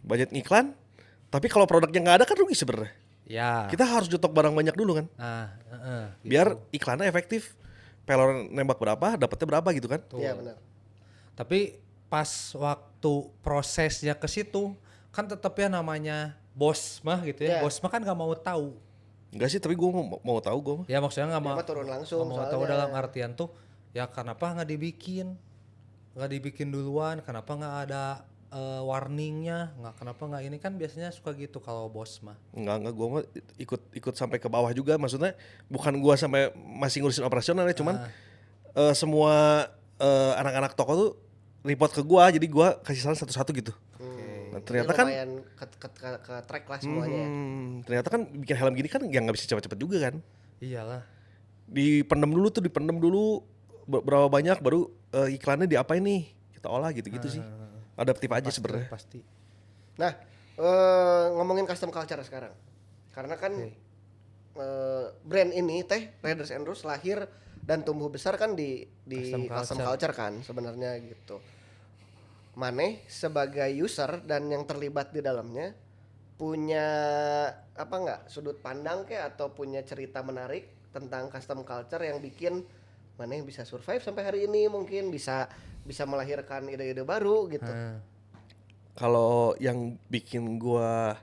Budget ngiklan. Tapi kalau produknya nggak ada kan rugi sebenarnya. Ya. Kita harus nyetok barang banyak dulu kan. Gitu. Biar iklannya efektif. Pelor nembak berapa, dapatnya berapa gitu kan? Iya benar. Tapi pas waktu prosesnya ke situ kan tetap ya namanya bos mah gitu ya. Iya. Bos mah kan nggak mau tahu. Enggak sih, tapi gue mau tahu gue mah. Ya maksudnya nggak Dia mau mah turun langsung nggak mau tahu soalnya. dalam artian tuh ya kenapa nggak dibikin duluan, kenapa nggak ada warningnya, kenapa nggak ini kan biasanya suka gitu kalau bos mah. Enggak, gue mah ikut sampai ke bawah juga. Maksudnya bukan gue sampai masih ngurusin operasional ya, cuman semua anak-anak toko tuh report ke gue, jadi gue kasih saran satu-satu gitu. Nah, ternyata Jadi kan lumayan ke track lah semuanya ya. ternyata kan bikin helm gini kan yang nggak bisa cepet-cepet juga kan. Iyalah. Dipendem dulu berapa banyak baru iklannya diapain nih kita olah gitu-gitu sih. Adaptif aja sebenarnya. Pasti. Nah, ngomongin custom culture sekarang. Karena kan brand ini Raiders and Rules lahir dan tumbuh besar kan di custom culture kan sebenarnya gitu. Maneh sebagai user dan yang terlibat di dalamnya punya apa nggak sudut pandang kayak atau punya cerita menarik tentang custom culture yang bikin Maneh bisa survive sampai hari ini, mungkin bisa melahirkan ide-ide baru gitu. Kalau yang bikin gua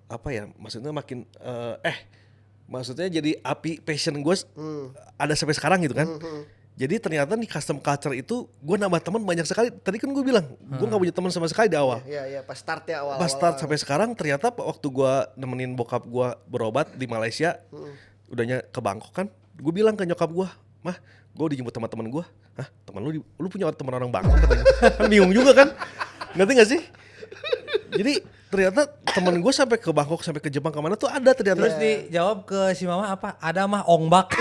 apa ya, maksudnya makin maksudnya jadi api passion gua ada sampai sekarang gitu kan. Jadi ternyata di custom culture itu gua nambah teman banyak sekali. Tadi kan gua bilang gua nggak punya teman sama sekali di awal. Iya, pas start ya awal. Pas start sampai sekarang ternyata waktu gua nemenin bokap gua berobat di Malaysia, udahnya ke Bangkok kan, gua bilang ke nyokap gua, "Mah, gua dijemput teman-teman gua." "Hah, teman lu punya teman orang Bangkok?" katanya. Kan bingung juga kan. Ngerti gak sih? Jadi ternyata temen gue sampai ke Bangkok, sampai ke Jepang, kemana tuh ada ternyata. Terus dijawab ke si mama apa? Ada mah ongbak.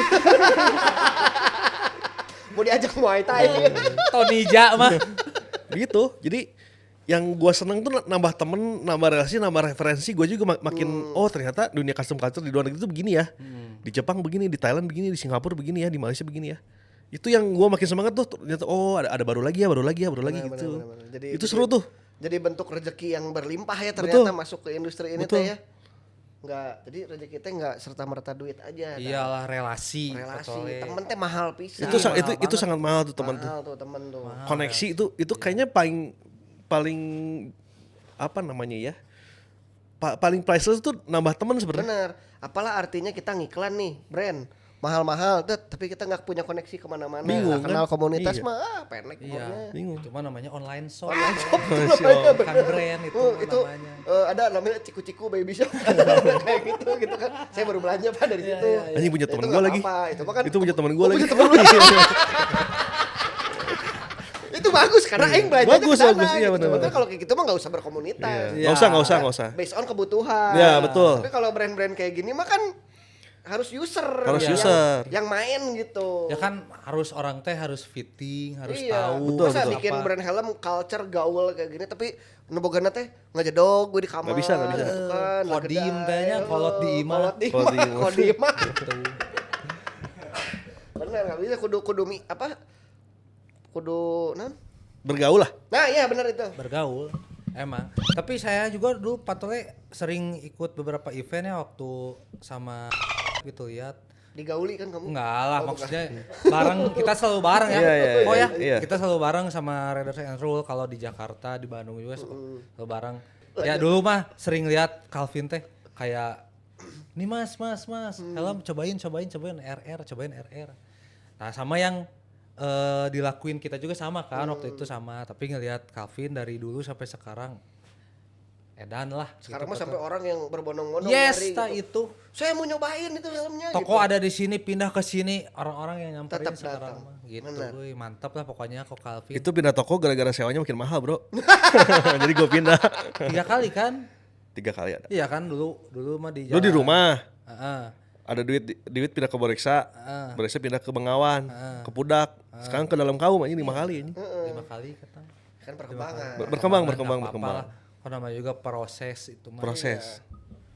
Mau diajak Muay Thai. Tonija mah. Gitu. Jadi yang gue seneng tuh nambah temen, nambah relasi, nambah referensi. Gue juga makin oh ternyata dunia custom culture di luar negeri tuh begini ya. Di Jepang begini, di Thailand begini, di Singapura begini ya, di Malaysia begini ya. Itu yang gue makin semangat tuh ternyata oh ada baru lagi Benar, gitu. benar. Jadi Itu seru tuh. Jadi bentuk rezeki yang berlimpah ya ternyata Betul. masuk ke industri ini Betul. teh ya. Enggak, jadi rezeki teh enggak serta-merta duit aja. Iyalah relasi. Temen teh mahal pisan. Itu sangat mahal tuh teman tuh. mahal tuh temen tuh. Koneksi itu kayaknya paling apa namanya ya? Paling priceless tuh nambah teman sebenarnya. Bener. Apalah artinya kita ngiklan nih brand mahal-mahal, tapi kita nggak punya koneksi kemana-mana, Bingung, nggak kenal kan? komunitas Iya. mah penek Iya. pokoknya. Bingung. Cuma namanya online shop. Shop. Bukan brand itu itu namanya. ada namanya ciku-ciku baby shop kayak gitu kan. Saya baru belanja Pak dari situ. Anjing punya Itu temen nggak gue lagi. apa-apa, itu mah kan Itu punya temen gue lagi. punya temen lu. Itu bagus karena aing belanjanya Bagus, ke sana, bagus, iya, gitu. benar-benar. Makanya kalau kayak gitu mah nggak usah berkomunitas. Nggak usah. Based on kebutuhan. Iya, betul. Tapi kalau brand-brand kayak gini mah kan harus user. Harus yang, user. Yang main gitu. Ya kan harus orang teh harus fitting, harus iya. tahu. Betul, Masa betul. bikin apa. brand helm culture gaul kayak gini tapi nebogana teh ngejedog gue di kamar. Nggak bisa. gitu kan, Kodim ngegedai, kayaknya, kolot di imah. Kolot di Kolot di imah. imah. Kodim mah. Gitu. Bener enggak bisa kudu apa? Kudu Bergaul lah. Nah, iya bener itu. Bergaul emang. Tapi saya juga dulu patole sering ikut beberapa event ya waktu sama gitu lihat. Digauli kan kamu? Enggak lah, maksudnya bareng, kita selalu bareng ya. Iya, iya, Oh ya, iya. kita selalu bareng sama Raiders and Rule kalau di Jakarta, di Bandung juga selalu bareng. Ya dulu mah sering lihat Calvin teh kayak nih mas, helm cobain RR. Nah sama yang dilakuin kita juga sama kan waktu itu sama, tapi ngelihat Calvin dari dulu sampai sekarang edan lah. Sekarang gitu, mah sampai orang yang berbondong-bondong yes, nyari tak gitu. itu. Saya mau nyobain itu helmnya Toko gitu. ada di sini pindah ke sini, orang-orang yang nyamperin Tetap sekarang datang. mah gitu. Benar. Wih, mantap lah pokoknya kok Calvin. Itu pindah toko gara-gara sewanya makin mahal, Bro. Jadi gue pindah. 3 kali kan? 3 kali ada. Iya kan dulu mah di Lu di rumah. Heeh. Ada duit pindah ke Boreksa. Boreksa pindah ke Bengawan, ke Pudak. Sekarang ke dalam kaum aja 5 kali ini. 5 kali kata. Kan perkembangan. Berkembang. Kok namanya juga proses itu mah. Proses.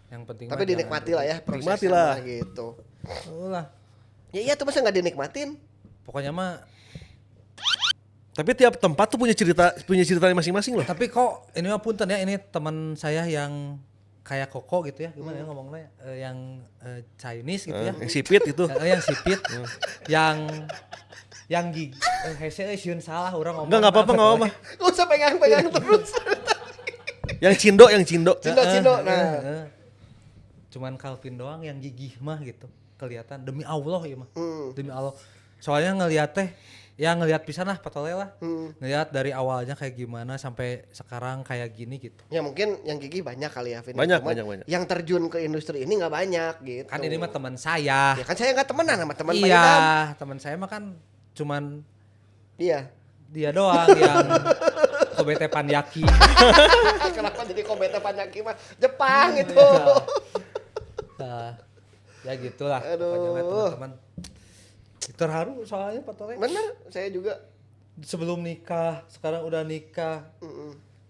Yang penting Tapi mah dinikmati lah ya prosesnya Nikmati lah. gitu. jangan- lah. Ya iya tuh masa nggak dinikmatin? Pokoknya mah Tapi tiap tempat tuh punya ceritanya masing-masing loh. tapi kok ini mah punten ya, ini teman saya yang kayak Koko gitu ya, gimana ya ngomongnya, yang Chinese gitu ya. Yang sipit itu. Yang sipit, yang gig, hese sieun salah orang ngomong. Enggak apa-apa. Gak usah pegang-pegang terus. Yang cindo. Cindo. Nah. Cuman Calvin doang yang gigih mah gitu. Kelihatan demi Allah ya mah. Hmm. Demi Allah. Soalnya ngelihat teh ya ngelihat pisan lah patole lah. Ngelihat dari awalnya kayak gimana sampai sekarang kayak gini gitu. Ya mungkin yang gigi banyak kali ya Vin. Banyak, Cuman banyak. Yang terjun ke industri ini nggak banyak gitu. Kan ini mah teman saya. Ya kan saya nggak temenan sama teman Iya, Pak teman saya mah kan cuman Iya. dia doang yang kobete panyaki. Kenapa jadi kobete panyaki mah Jepang itu. Nah, ya gitulah Aduh. pokoknya mah teman-teman. Terharu soalnya patole. Bener, saya juga. Sebelum nikah, sekarang udah nikah.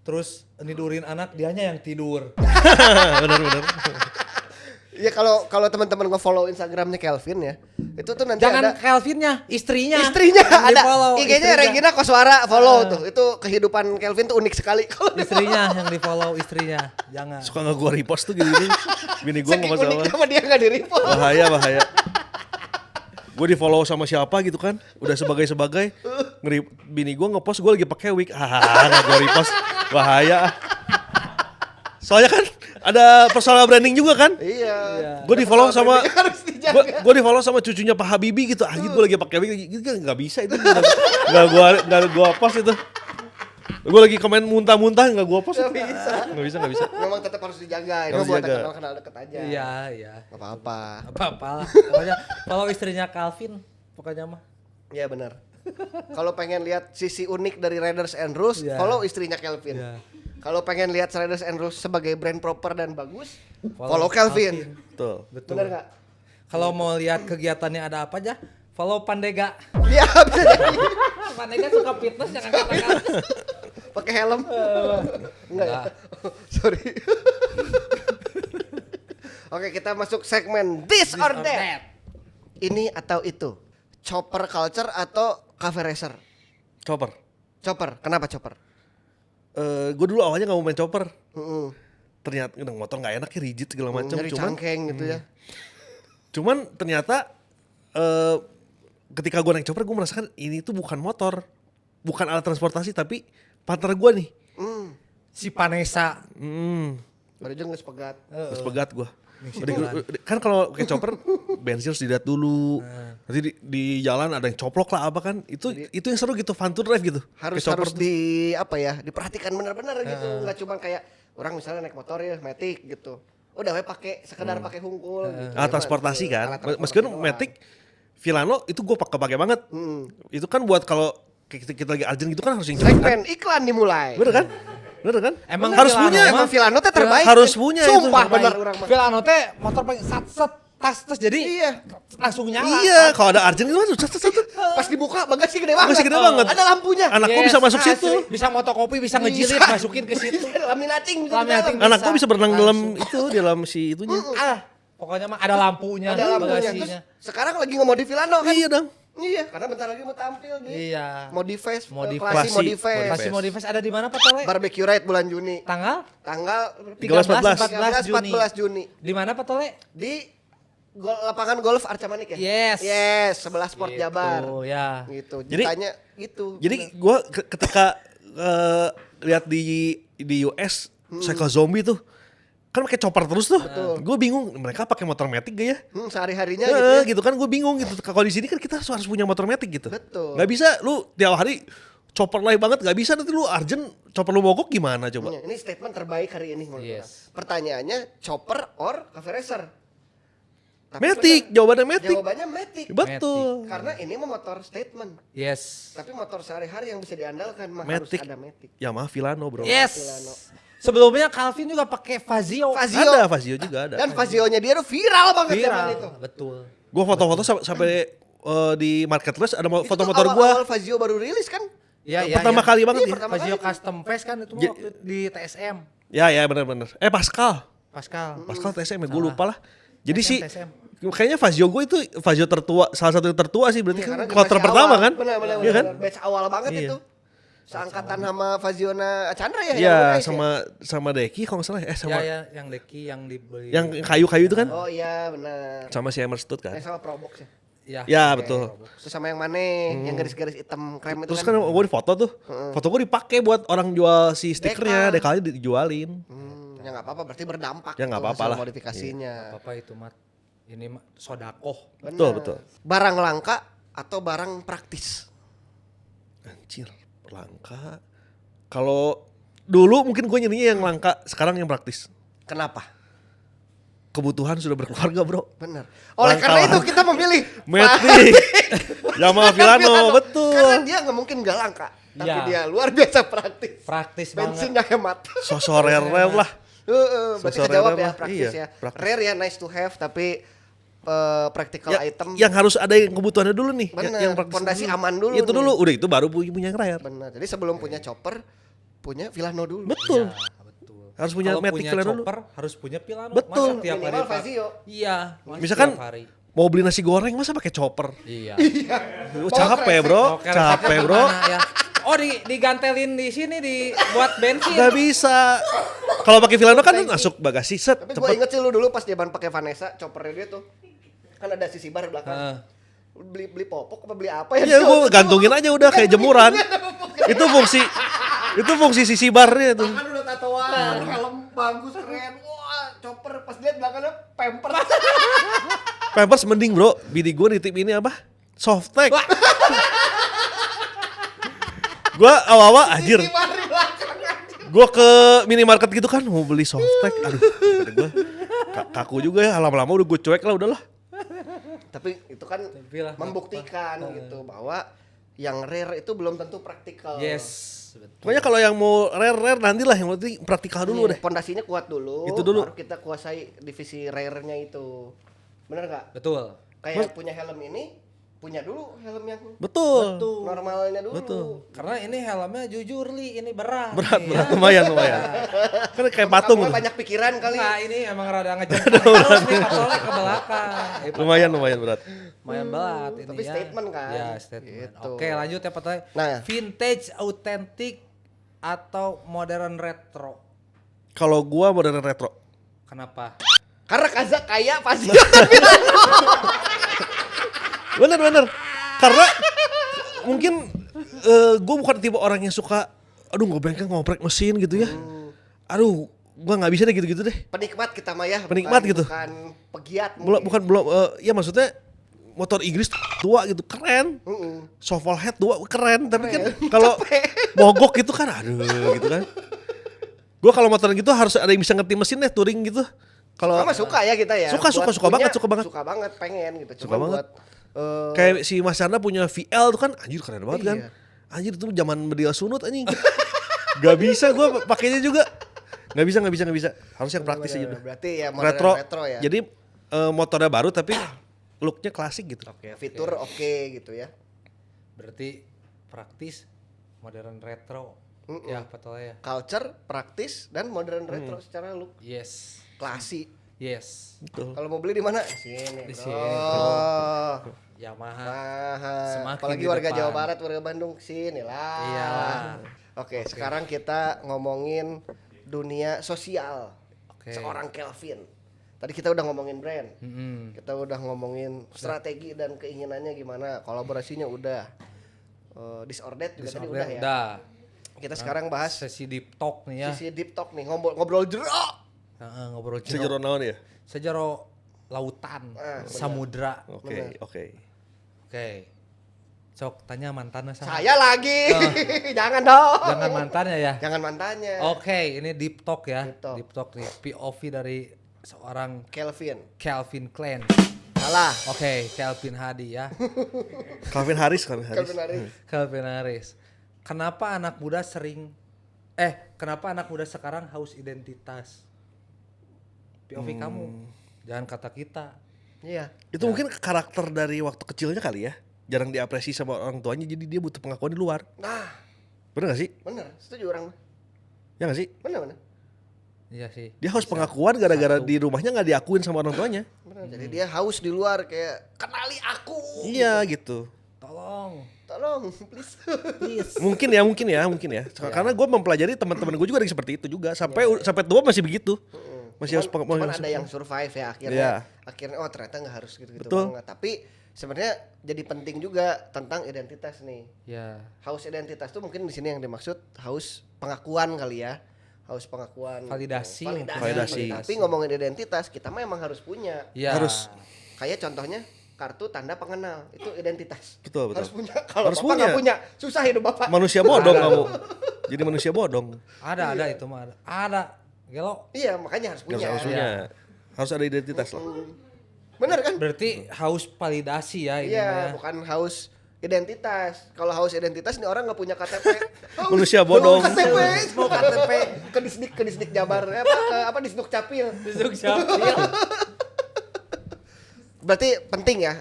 Terus nidurin anak, dianya yang tidur. Benar. Ya kalau teman-teman nge-follow Instagramnya Kelvin ya, itu tuh nanti Jangan ada Kelvinnya, istrinya. istrinya Yang ada. di-follow, IG-nya istrinya. Regina Koswara follow tuh. Itu kehidupan Kelvin tuh unik sekali. Istrinya yang di-follow istrinya. Jangan. Suka nggak gua repost tuh gini. Bini gua Saking nggak masalah. uniknya sama dia nggak di-repost. Bahaya. Gue di follow sama siapa gitu kan, udah sebagai bini gue ngepost gue lagi pakai wig, nggak gue repost, bahaya. Soalnya kan ada personal branding juga kan, Iya. gue di follow sama, Harus dijaga. gue di follow sama cucunya Pak Habibie gitu, anjir gue lagi pakai wig, gitu kan nggak bisa itu, nggak gue post itu. Gue lagi komen muntah-muntah nggak gue post. Nggak bisa. Memang tetap harus dijaga. Ini Harus buat dijaga. kenal deket aja. Iya. Gak apa-apa. Apa-apa lah. Pokoknya follow istrinya Calvin, pokoknya mah. Iya benar. Kalau pengen lihat sisi unik dari Raiders and Rules, Iya. follow istrinya Kelvin. Iya. Kalau pengen lihat Raiders and Rules sebagai brand proper dan bagus, follow Kelvin. Tuh. Betul. Benar nggak? Kalau mau lihat kegiatannya ada apa aja, follow Pandega. Iya bisa jadi. Pandega suka fitness, jangan katakan. Pakai helm. Enggak ya? Sorry. Oke, kita masuk segmen This or That. Ini atau itu? Chopper culture atau cafe racer? Chopper. Chopper. Kenapa chopper? Gue dulu awalnya nggak mau main chopper. Heeh. Ternyata motor nggak enak ya, rigid segala macam. Nyari cangkeng gitu ya. Cuman ternyata ketika gue naik chopper gue merasakan ini tuh bukan motor, bukan alat transportasi tapi partner gue nih. Si Vanessa. Baru aja nggak sepegat. Terus pegat gue. Kan kalau pakai chopper bensin harus dilihat dulu. Nanti di jalan ada yang coplok lah apa kan. Itu yang seru gitu, fun to drive gitu. Harus Pakai chopper harus tuh. diperhatikan benar-benar gitu. Nggak cuma kayak orang misalnya naik motor ya, Matic gitu. Udah we pakai sekedar pakai hungkul gitu. Alat transportasi kan. Alat transportasi Meskipun doang. Matic Vilano itu gue pakai banget. Itu kan buat kalau kita lagi urgent gitu kan harus yang cepet kan. Segmen iklan dimulai. Bener kan? Emang harus Vilano punya. mah- Emang Vilano teh terbaik. Harus punya itu. Sumpah Terbaik. benar orang mah. Vilano teh motor paling sat-set. tas jadi Iya. langsung nyala. Iya, kalau ada Arjen itu satu. Pas dibuka bagasi gede banget. Bagasi gede banget. Ada lampunya. Anak gua Yes, bisa masuk asli. situ. Bisa motokopi, bisa ngejilid, masukin ke situ. Laminating. bisa Laminating. di dalam. Anak gua bisa berenang dalam itu, di dalam si itunya. Pokoknya mah ada lampunya, Ada lampunya. Terus bagasinya. sekarang lagi nge-modif Vilano kan? Iya dong. Iya, karena bentar lagi mau tampil di Iya. Modifest, Modifest. Klasi Modifest. Masih Modifest ada di mana Pak Tole? Barbecue Ride bulan Juni. Tanggal Tanggal 13, 14 Juni. Di mana Pak Tole? Di lapangan golf Arca Manik ya? Yes. Yes, sebelah Sport Gitu, Jabar. ya. Gitu. Jadi- Ditanya gitu. Jadi gua ketika lihat di US Cycle Zombie tuh kan pakai chopper terus tuh. Gue bingung mereka pakai motor matic gak ya? Sehari-harinya Ya, gitu ya. gitu kan gue bingung gitu. Kalau di sini kan kita harus punya motor matic gitu. Betul. Gak bisa lu tiap hari chopper live banget, gak bisa nanti lu Arjen chopper lu mogok gimana coba? Ini statement terbaik hari ini menurut Yes. gua. Pertanyaannya chopper or cafe racer? Tapi Matic, bener, jawabannya matic. jawabannya Matic. Betul. Karena ini mah motor statement. Yes. Tapi motor sehari-hari yang bisa diandalkan mah Matic. harus ada Matic. Yamaha Vilano bro. Yes. Vilano. Sebelumnya Calvin juga pakai Fazio. Fazio. Ada Fazio juga ada. Dan Fazio-nya dia tuh viral banget zaman Viral. itu. Betul. Gue foto-foto sampai di marketplace ada Itu foto tuh motor gue. awal-awal Fazio baru rilis kan? Iya, Pertama kali banget Iya, ya. pertama Fazio kali. Custom Face kan itu mah Ja- waktu di TSM. Ya benar-benar. Pascal. Pascal. Pascal TSM gue Salah. lupa lah. Jadi sih TSM. kayaknya Fazio gue itu Fazio tertua, salah satu yang tertua sih berarti Iya, kan. karena Kloter batch pertama awal. kan? Benar, Iya kan? Batch awal banget Iya. itu. Seangkatan sama Faziona Chandra ya? yang Iya, Urais sama Deki kalau nggak salah. Sama Ya, yang Deki yang dibeli. yang kayu-kayu itu kan. Oh iya benar. Sama si Emerstut kan. Sama Probox ya. Ya. Ya betul. Terus sama yang mana? Yang garis-garis hitam krem itu Terus kan gue di foto tuh. Foto gue dipakai buat orang jual si stikernya. Dekal dijualin. Ya nggak apa-apa, berarti berdampak. Ya, nggak tuh apa-apa hasil lah. modifikasinya. Apa itu Mat? Ini mah sodakoh. Benar. Betul. Barang langka atau barang praktis? Anjir, langka. Kalau dulu mungkin gue nyarinya yang langka, sekarang yang praktis. Kenapa? Kebutuhan sudah berkeluarga bro. Benar. Oleh Langka karena itu langka. kita memilih Matic, Yamaha Vilano, betul. Karena dia nggak mungkin nggak langka, tapi Ya. dia luar biasa praktis. Praktis banget. Bensinnya hemat. Sosok rare lah. Berarti Sosok kejawab rare ya lah. praktis Iya, ya. praktis. Rare ya nice to have tapi practical item. Yang harus ada yang kebutuhannya dulu nih. Bener, Yang praktis fondasi aman dulu Itu nih. dulu, udah itu baru punya yang rare. Benar. Jadi sebelum punya chopper, punya Vilano dulu. Betul. Ya, betul. Harus punya Kalau Matic punya Vilano dulu. chopper harus punya Vilano. Betul. Masa tiap hari Minimal Pak? Fazio. Iya. masa Misalkan tiap hari. mau beli nasi goreng masa pakai chopper. Iya. Capek bro, Oke, capek resepnya bro. gimana ya? Oh digantelin di sini buat bensin. Gak bisa. Kalau pakai Vilano kan masuk bagasi set. Tapi gue Cepet. inget sih lu dulu pas zaman pakai Vanessa, choppernya dia tuh kan ada sisi bar di belakang. Heeh. Beli popok apa beli apa ya? Iya gue gantungin aja udah kayak jemuran. Itu fungsi sisi barnya tuh. Kan udah tatoan, helm bagus keren. Wah, chopper pas lihat belakangnya pamper. Pampers mending bro. Bini gue nitip ini apa? Softtek. Gue awal-awal anjir. Sisi bar di belakang. Gue ke minimarket gitu kan mau beli softtek. Aduh, kata gue kaku juga ya. Lama-lama udah gue cuek lah udahlah. Tapi itu kan Tapi lah, membuktikan gitu bahwa yang rare itu belum tentu praktikal. Yes. Betul. Pokoknya kalau yang mau rare nanti lah, yang penting praktikal dulu deh. Pondasinya kuat dulu. Itu dulu. Baru kita kuasai divisi rare-nya itu. Bener nggak? Betul. Kayak punya helm ini, punya dulu helm yang Betul. normalnya dulu. Betul. Karena ini helmnya jujur li, ini berat. Berat, nih, berat, ya. lumayan. Kan kayak patung. Kamu banyak pikiran kali. Nah ini emang rada ngejengkel terus nih Patolnya ke belakang. Lumayan berat. Lumayan berat ini tapi ya. statement kan? Ya statement. Gitu. Oke lanjut ya Patolnya. Nah. Vintage, authentic atau modern retro. Kalau gua modern retro. Kenapa? Karena Kaza kaya pasti. Bener. Karena mungkin gue bukan tipe orang yang suka, aduh ngoprek mesin gitu ya. Aduh, gue nggak bisa deh gitu-gitu deh. Penikmat kita mah ya. Penikmat gitu. Bukan pegiat. Belum, ya maksudnya motor Inggris tua gitu, keren. Shovel head tua, keren. Tapi kan kalau mogok gitu kan, aduh gitu kan. Gue kalau motor gitu harus ada yang bisa ngerti mesin deh, touring gitu. Kalau Sama suka ya kita ya. Suka Buat banget, punya, suka banget. Suka banget pengen gitu. Suka banget. Buat kayak si Mas Chandra punya VL tuh kan, anjir keren banget kan. Iya. Anjir itu zaman media sunut anjing. Gak bisa gue pakainya juga. Gak bisa. Harus yang praktis aja udah. berarti ya modern retro ya. Jadi motornya baru tapi looknya klasik gitu. Oke, fitur oke gitu ya. Berarti praktis, modern retro. Ya, betul ya. Culture, praktis dan modern retro secara look. Yes. Klasi. Yes. Betul. Kalau mau beli di mana? Sini. Di bro. sini, Yamaha. Mahal. Semakin Apalagi di warga depan. Jawa Barat, warga Bandung sini lah. Iyalah. Oke, sekarang kita ngomongin dunia sosial. Oke. Seorang Kelvin. Tadi kita udah ngomongin brand. Mm-mm. Kita udah ngomongin strategi dan keinginannya gimana. Kolaborasinya udah. Disordered juga tadi udah ya. Udah. Kita sekarang bahas Sesi deep talk nih ya. sisi deep talk nih, ngobrol jeruk. Ngobrol Sejero naon ya? Sejero lautan, samudra. Oke. Oke. Sok tanya mantannya Saya lagi. Jangan dong. Jangan mantannya ya. Jangan mantannya. Oke, ini deep talk ya. Deep talk. Deep talk nih. POV dari seorang Kelvin. Calvin Klein. Salah. Oke, Calvin Hadi ya. Calvin Harris. Kelvin Harris. Calvin Harris. Kenapa anak muda sekarang haus identitas? POV kamu. Jangan kata kita. Iya. Itu mungkin karakter dari waktu kecilnya kali ya. Jarang diapresiasi sama orang tuanya jadi dia butuh pengakuan di luar. Nah, Bener gak sih? bener. Setuju orang. Ya gak sih? Bener. Iya sih. Dia harus pengakuan gara-gara di rumahnya gak diakuin sama orang tuanya. Bener. Jadi dia haus di luar kayak kenali aku. Iya gitu. Tolong, Please. Mungkin ya. Karena gue mempelajari teman-teman gue juga ada yang seperti itu juga. Sampai tua masih begitu. Masih harus Cuman ada yang survive ya akhirnya. Iya. Akhirnya ternyata nggak harus gitu-gitu Betul. banget. Tapi sebenarnya jadi penting juga tentang identitas nih. Ya. Haus identitas tuh mungkin di sini yang dimaksud haus pengakuan kali ya. Haus pengakuan. Validasi. Validasi. Tapi ngomongin identitas kita memang harus punya. Ya. Harus. Kayak contohnya kartu tanda pengenal itu identitas. Betul. Harus punya. Kalau Harus bapak nggak punya, susah hidup bapak. Manusia bodong kamu. Jadi manusia bodong. Ada itu mah. Ada. Gelo. Iya makanya harus punya. Harus punya. Harus ada identitas lah. Bener kan? Berarti haus validasi ya ini mah Iya, ya. bukan haus identitas. Kalau haus identitas nih orang nggak punya KTP. Manusia bodong. KTP, mau KTP ke Disdik Jabar apa Disduk Capil. Duduk Syafil. Berarti penting ya.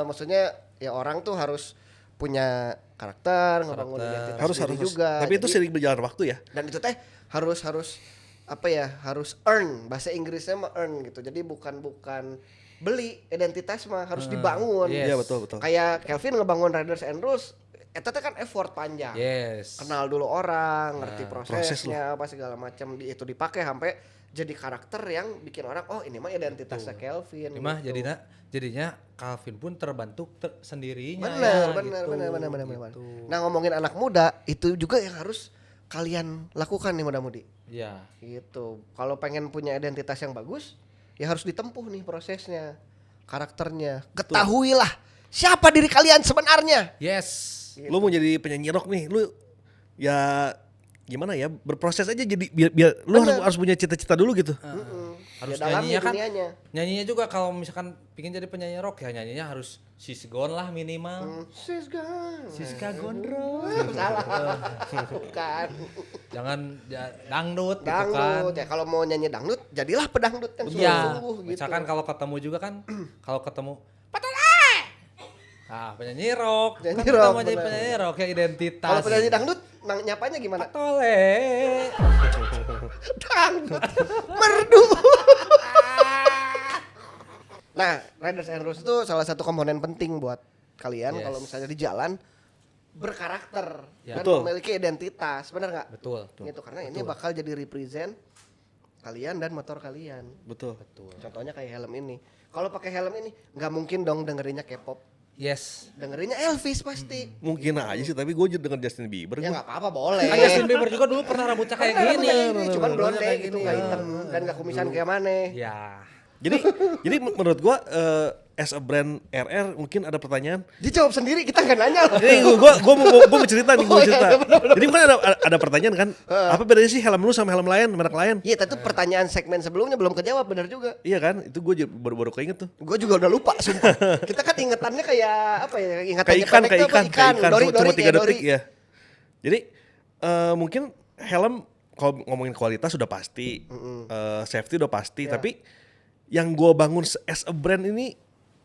Maksudnya ya orang tuh harus punya karakter, ngebangun identitas Harus diri juga. Tapi itu Jadi- sering berjalan waktu ya. Dan itu teh harus apa ya? Harus earn. Bahasa Inggrisnya mah earn gitu. Jadi bukan beli identitas mah harus dibangun. Yes. Iya betul. Kayak Kelvin ngebangun Riders and Rules, eta teh kan effort panjang. Yes. Kenal dulu orang, ngerti proses prosesnya apa segala macam itu dipakai sampai jadi karakter yang bikin orang oh ini mah identitasnya Kelvin. Ini mah gitu. jadinya Calvin pun terbentuk sendirinya Bener, ya, bener. gitu. Nah ngomongin anak muda itu juga yang harus kalian lakukan nih muda-mudi. Ya. Gitu. Kalau pengen punya identitas yang bagus, ya harus ditempuh nih prosesnya, karakternya. Ketahuilah siapa diri kalian sebenarnya. Yes. Lu mau jadi penyanyi rock nih, lu ya gimana ya berproses aja jadi biar lu harus punya cita-cita dulu gitu. Harus Ya, dalami nyanyinya kan. dunianya. Nyanyinya juga kalau misalkan pingin jadi penyanyi rock ya nyanyinya harus sisgon lah minimal. Siska. Siska gondrong. Salah. Bukan. Jangan dangdut, gitu kan. Dangdut. Ya kalau mau nyanyi dangdut, jadilah pedangdut kan Iya. sungguh-sungguh gitu. Misalkan kalau ketemu juga kan kalau ketemu penyanyi rock. Penyanyi Kan rock, kita mau jadi bener. penyanyi rock ya identitas. Kalau penyanyi dangdut, nyapanya gimana? Patole. Dangdut. Merdu. Nah, Riders and Rules itu salah satu komponen penting buat kalian Yes. kalau misalnya di jalan berkarakter Ya. dan Betul. memiliki identitas, benar nggak? Betul. Gitu karena ini bakal jadi represent kalian dan motor kalian. Betul. Contohnya kayak helm ini. Kalau pakai helm ini nggak mungkin dong dengerinnya K-pop, Yes. dengerinnya Elvis pasti. Mungkin aja sih tapi gue denger Justin Bieber. Ya gua. nggak apa-apa boleh. Kan Justin Bieber juga dulu pernah rambutnya kayak gini. Cuman blonde Kayak gitu nggak hitam dan nggak kumisan kayak mana. Ya. Jadi menurut gua as a brand RR mungkin ada pertanyaan. Dijawab sendiri kita nggak nanya loh. Ini gua mau cerita nih, Oh, iya, Jadi kan ada pertanyaan kan, apa bedanya sih helm lu sama helm lain, merek lain? Iya, tapi pertanyaan segmen sebelumnya belum kejawab benar juga. Iya kan? Itu gua baru keinget tuh. Gue juga udah lupa sumpah. Kita kan ingetannya kayak apa ya? Ingatannya Kayak pendek tuh apa? ikan. Cuma 3 ya, detik ya. Jadi mungkin helm kalau ngomongin kualitas sudah pasti, safety udah pasti, Ya. tapi yang gue bangun as a brand ini,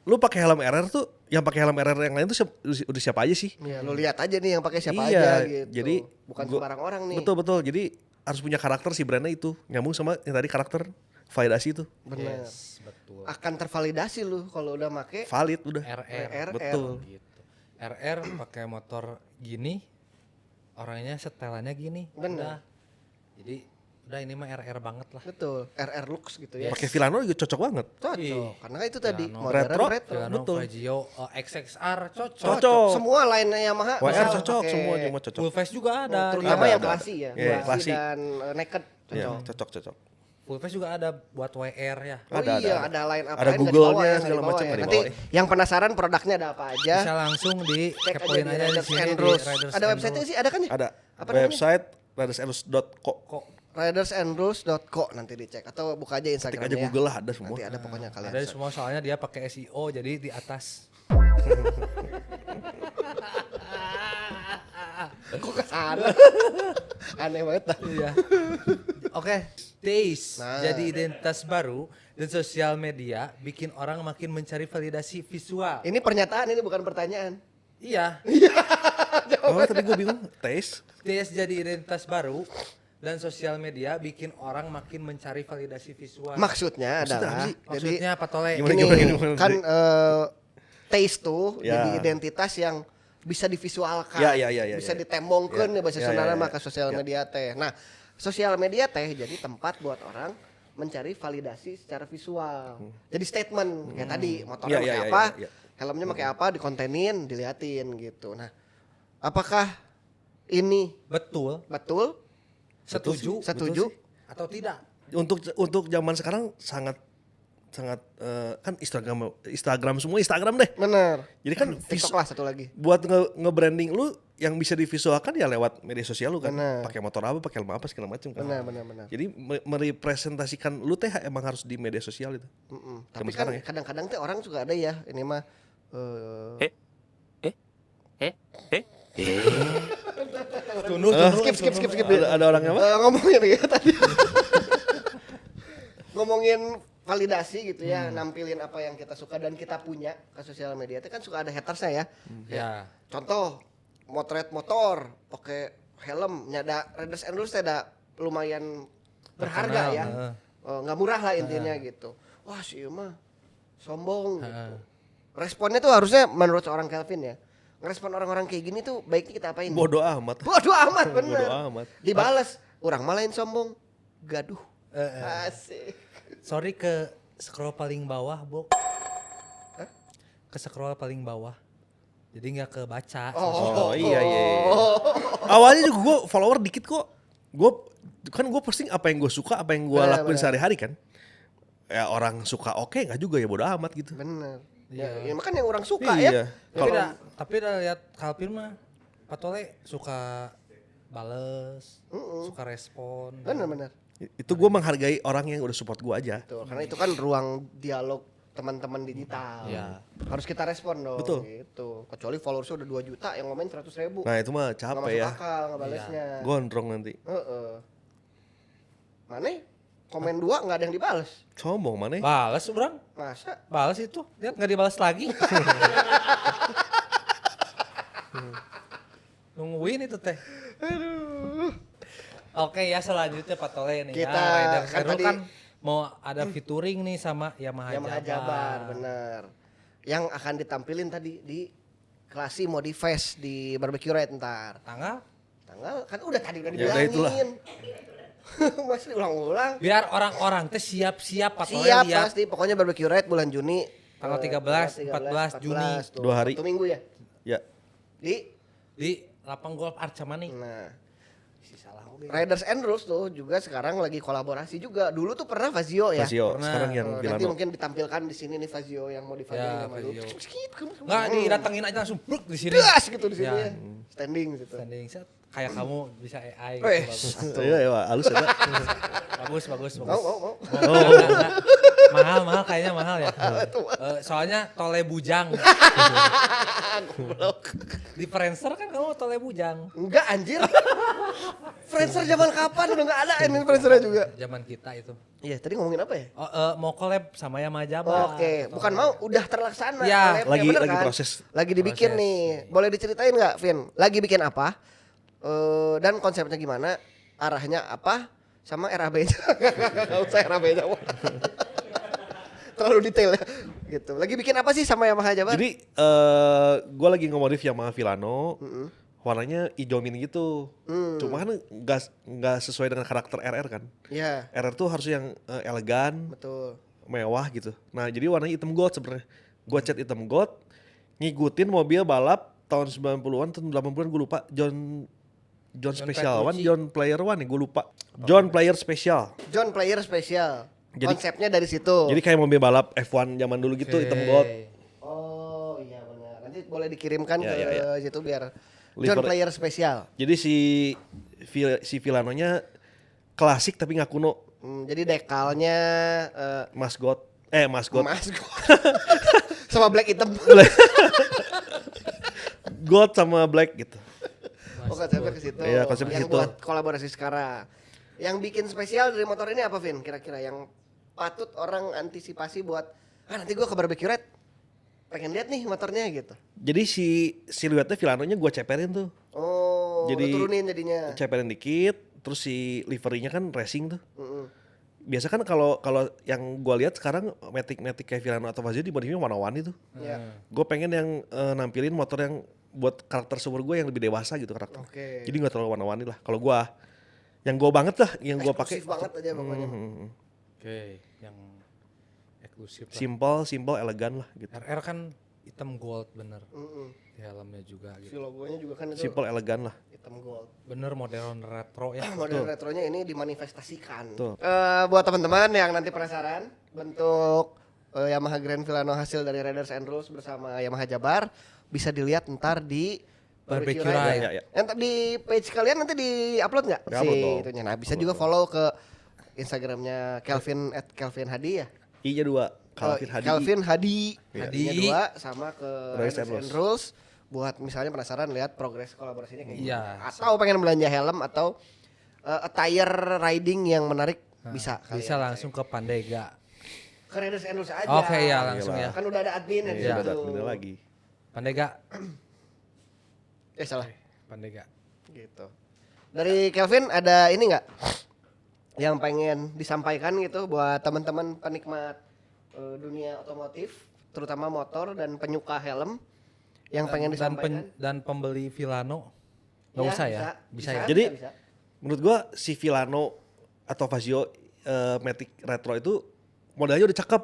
lu pakai helm RR tuh, yang pakai helm RR yang lain tuh udah siapa aja sih? Iya, lu lihat aja nih yang pakai siapa Iya, aja gitu. jadi bukan gua- sembarang orang nih. Betul, jadi harus punya karakter si brandnya itu, nyambung sama yang tadi karakter validasi itu, Bener. Yes, betul. Akan tervalidasi lu kalau udah make valid udah. RR. Betul. Gitu. RR pakai motor gini, orangnya setelannya gini. Bener. Udah. Jadi udah ini mah RR banget lah. betul, RR Lux gitu ya. Pakai Villano juga cocok banget. Cocok, Ih. karena itu tadi Villano. modern Retro. retro. Villano, betul. Vagio, XXR cocok. Cocok. Semua lainnya Yamaha WR bisa cocok, pakai- semua cuma cocok. Full face juga ada. terutama Ada, yang ada. klasik ya, Iya, klasik klasik. dan naked Iya, cocok. cocok. Full face juga ada buat WR ya. Oh Ada, iya, ada. ada line up Ada lain nggak Google-nya, dibawa ya, nggak segala dibawa macam ya. nggak Nanti dibawa yang penasaran produknya ada apa aja, Bisa langsung di cek kepoin aja di aja di Riders sini and di Rules. Riders Ada and websitenya Rules. sih, ada kan ya? Ada Apa namanya? website ridersandrules.co. Kok ridersandrules.co nanti dicek atau buka aja Ketik Instagramnya aja ya. Google lah, ada semua. Nanti ada pokoknya kalian. ada semua soalnya dia pakai SEO jadi di atas. Kok kesana? Aneh banget dah. Iya. Oke, taste Nah. jadi identitas baru dan sosial media bikin orang makin mencari validasi visual. Ini pernyataan, ini bukan pertanyaan. Iya, Oh, tadi gue bingung. Taste. taste jadi identitas baru dan sosial media bikin orang makin mencari validasi visual. Maksudnya Maksudnya adalah apa sih? jadi Maksudnya apa Tole? Gimana, gini, gimana, kan Dri? taste tuh Ya. jadi identitas yang bisa divisualkan, Ya, bisa ya. ditembongkan Ya, ya bahasa ya, Sunda ya, maka ya. sosial Ya. media teh. Nah, sosial media teh jadi tempat buat orang mencari validasi secara visual. Jadi statement kayak tadi motornya Ya, pakai ya, apa, ya, ya. helmnya pakai apa, dikontenin, diliatin gitu. Nah, apakah ini Betul, betul? setuju, Setuju? atau tidak? Untuk zaman sekarang sangat kan Instagram semua Instagram deh. Bener. Jadi kan TikTok lah satu lagi. buat nge-branding lu yang bisa divisualkan ya lewat media sosial lu kan. Bener. Pakai motor apa, pakai helm apa segala macam kan. Benar. Jadi merepresentasikan lu teh emang harus di media sosial itu. Tapi kan sekarang ya. kadang-kadang teh orang juga ada ya ini mah skip. Ada orangnya apa? Ngomongin ya tadi. Ngomongin validasi gitu ya, nampilin apa yang kita suka dan kita punya ke sosial media itu kan suka ada hatersnya ya. Ya. Contoh motret motor pakai helm nyada Riders and Rules ada lumayan berharga Terkenal, ya. Nggak murah lah intinya gitu. Wah si ieu mah sombong gitu. Responnya tuh harusnya menurut seorang Kelvin ya. Ngerespon orang-orang kayak gini tuh baiknya kita apain? Bodoh amat. Bodoh amat bener. Bodoh amat. Dibales, orang malah yang sombong. Gaduh. Asik. Sorry ke scroll paling bawah, Bo. Ke scroll paling bawah. Jadi nggak kebaca. Oh iya. Awalnya juga gue follower dikit kok. Gue posting apa yang gue suka, apa yang gue lakuin sehari-hari kan. Ya orang suka oke nggak juga ya bodoh amat gitu. Bener. Ya makanya yang orang suka Iya. ya. Tapi udah lihat Kalpin mah Patole suka bales, suka respon. Bener. Itu gue menghargai orang yang udah support gue aja. Tuh, karena itu kan ruang dialog teman-teman digital. Iya. Harus kita respon dong. Betul. Gitu. Kecuali followersnya udah 2 juta yang komen 100.000. Nah itu mah Nggak capek masuk ya. akal ngebalesnya. Gondrong nanti. Mana? Komen 2 nggak ada yang dibales. Sombong mana? Bales, Bang. Masa? Bales itu. Lihat nggak dibalas lagi. Nungguin itu teh. Oke ya selanjutnya Patole nih Kita ya. Rider kan Hero tadi- kan mau ada featuring nih sama Yamaha Yamaha Jabar, bener. Yang akan ditampilin tadi di Klasi Modifest di Barbecue Ride ntar. Tanggal Tanggal kan udah tadi udah Ya udah itulah. dibilangin. Masih diulang-ulang. biar orang-orang teh siap-siap Patole Siap lihat pasti, pokoknya Barbecue Ride bulan Juni. Tanggal 13, 14 Juni. tuh, 2 hari. Satu minggu ya. Ya. di lapang golf Arcamani. Nah, Si salah oge. Riders and Rules tuh juga sekarang lagi kolaborasi juga. Dulu tuh pernah Fazio ya. Fazio, Pernah. sekarang yang Nanti Villano. mungkin ditampilkan di sini nih Fazio yang mau di Fazio Ya, sama dulu. Fazio. Nggak didatengin aja langsung bruk di sini. Das gitu di sini Ya. ya. Standing gitu. Standing set. kayak kamu bisa AI gitu. Weh, Bagus. Iya, halus ya. Bagus. Mau. Enggak. Mahal kayaknya mahal ya. Soalnya tole bujang. Di Friendster kan kamu tole bujang. Enggak anjir. Friendster zaman kapan udah enggak ada ini Friendster juga. Zaman kita itu. Iya, tadi ngomongin apa ya? Mau collab sama Yamaha Jabar. Oke, bukan mau, udah terlaksana. Ya, collabnya, bener lagi kan? proses. Lagi dibikin Proses. nih. Boleh diceritain nggak, Vin? Lagi bikin apa? Dan konsepnya gimana? Arahnya apa? Sama RAB-nya. Nggak usah RAB-nya. Terlalu detail ya. Gitu. Lagi bikin apa sih sama Yamaha Jabar? Jadi gue lagi ngemodif Yamaha Filano. Warnanya hijau mini gitu. Cuma kan nggak sesuai dengan karakter RR kan. Iya, RR tuh harus yang elegan, betul. mewah gitu. Nah jadi warnanya hitam gold sebenarnya. Gue cat hitam gold, ngikutin mobil balap tahun 90-an, tahun 80-an gue lupa. John Special One, Petrucci. John Player One ya gue lupa. John Player Special. John Player Special. Jadi- Konsepnya dari situ. Jadi kayak mobil balap F1 zaman dulu gitu, hitam gold. Oh iya benar. Nanti boleh dikirimkan Ya, ke ya. situ biar John Liver- Player Special. Jadi si Filanonya klasik tapi nggak kuno. Jadi dekalnya Masgot. emas sama black hitam. Gold sama black gitu. Oh konsepnya ke situ. Iya, konsepnya ke Yang situ. buat kolaborasi sekarang. Yang bikin spesial dari motor ini apa, Vin? Kira-kira yang patut orang antisipasi buat nanti gua ke barbecue red. Pengen lihat nih motornya gitu. Jadi si siluetnya Filanonya gue ceperin tuh. Oh, Jadi- lu turunin jadinya. Ceperin dikit, terus si liverynya kan racing tuh. Mm-mm. Biasa kan kalau yang gue lihat sekarang Matic kayak Filano atau Fazio dimodifinnya warna-warni tuh. Iya. Gue pengen yang nampilin motor yang buat karakter seumur gue yang lebih dewasa gitu karakter. Oke. Jadi nggak terlalu warna-warni lah. Kalau gue yang gue banget lah, yang gue pakai Eksklusif banget aja pokoknya. Oke, yang eksklusif lah. simple, elegan lah gitu. RR kan hitam gold bener. Mm-mm. Di helmnya juga Si gitu. logonya juga kan itu Simple, elegan lah. hitam gold. Bener modern retro ya. Model retronya ini dimanifestasikan. Betul. Buat teman-teman yang nanti penasaran bentuk Yamaha Grand Filano hasil dari Riders and Rules bersama Yamaha Jabar bisa dilihat ntar di Barbecue Ride. Ride. Ya, ya. Ntar di page kalian nanti di-upload nggak Di-upload si dong. itunya. Nah bisa juga follow ke Instagramnya Kelvin Hadi ya. I-nya 2, Calvin Hadi. Kelvin Hadi. Iya. Hadinya Hadi. 2 sama ke Riders Riders and and Rules. Buat misalnya penasaran lihat progres kolaborasinya kayak Iya. gimana. Atau pengen belanja helm atau attire riding yang menarik bisa kalian Bisa langsung ke Pandega. ke Riders and Rules aja. Oke ya langsung ya. Kan udah ada admin di Iya, situ. ada adminnya lagi. Pandega. Salah. Pandega. Gitu. Dari Kelvin ada ini nggak yang pengen disampaikan gitu buat teman-teman penikmat dunia otomotif, terutama motor dan penyuka helm yang pengen disampaikan? Dan pembeli Filano. Nggak usah ya? Bisa ya? Jadi, menurut gua si Filano atau Fazio Matic Retro itu modalnya udah cakep.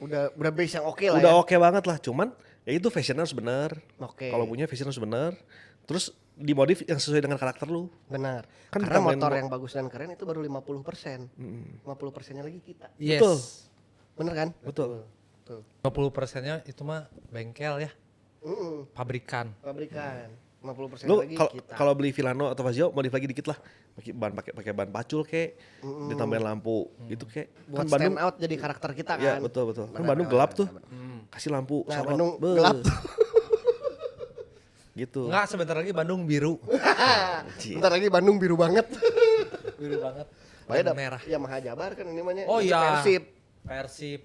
udah base yang oke lah Udah ya. oke banget lah, cuman ya itu fashionnya harus bener. Oke. Kalau punya fashion harus bener. Terus dimodif yang sesuai dengan karakter lu. Benar. Kan Karena ditambahin motor mo- yang bagus dan keren itu baru 50%. 50%-nya lagi kita. Yes. Betul. Bener kan? Betul. Tuh. 50%-nya itu mah bengkel ya, pabrikan. Pabrikan. 50% Lu lagi kita. kalau beli Filano atau Fazio modif lagi dikit lah. Pakai ban pacul kek, ditambahin lampu gitu kek. buat Kan stand out jadi karakter kita kan. Ya betul. Kan Bandung gelap tuh. Kasih lampu Nah, sorot. Bandung Beuh. gelap. Gitu. Enggak, sebentar lagi Bandung biru. Bentar lagi Bandung biru banget. Biru banget. Padahal Dan ada merah. Yamaha Jabar kan ini namanya. Oh Ini iya. Persib. Persib.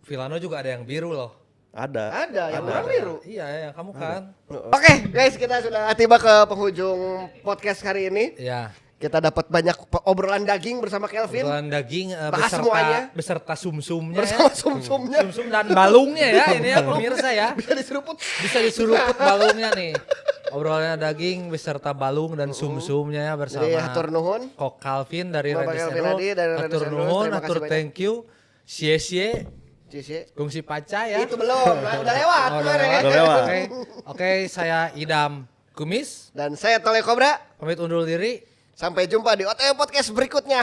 Filano juga ada yang biru loh. Ada. Ada yang warna biru. Iya, yang kamu kan. Oke, guys, kita sudah tiba ke penghujung podcast hari ini. Iya. Kita dapat banyak obrolan daging bersama Kelvin. Obrolan daging Bahas semuanya. beserta sumsumnya Bersama ya. sumsumnya. Sumsum dan balungnya ya ini ya pemirsa ya. Bisa diseruput. Bisa disuruput balungnya nih. Obrolannya daging beserta balung dan sumsumnya ya bersama Jadi hatur nuhun. Kok Calvin dari Bapak Riders and Calvin Roll. Hadi dari Riders Hatur and Roll. nuhun, Terima hatur kasih thank you. Cie-cie. Cici. Gongsi paca ya. Itu belum, udah lewat. Oh, udah kemarin. lewat. Udah lewat. Oke, saya Idam Kumis. Dan saya Tole Kobra. Pamit undur diri. Sampai jumpa di OTW Podcast berikutnya.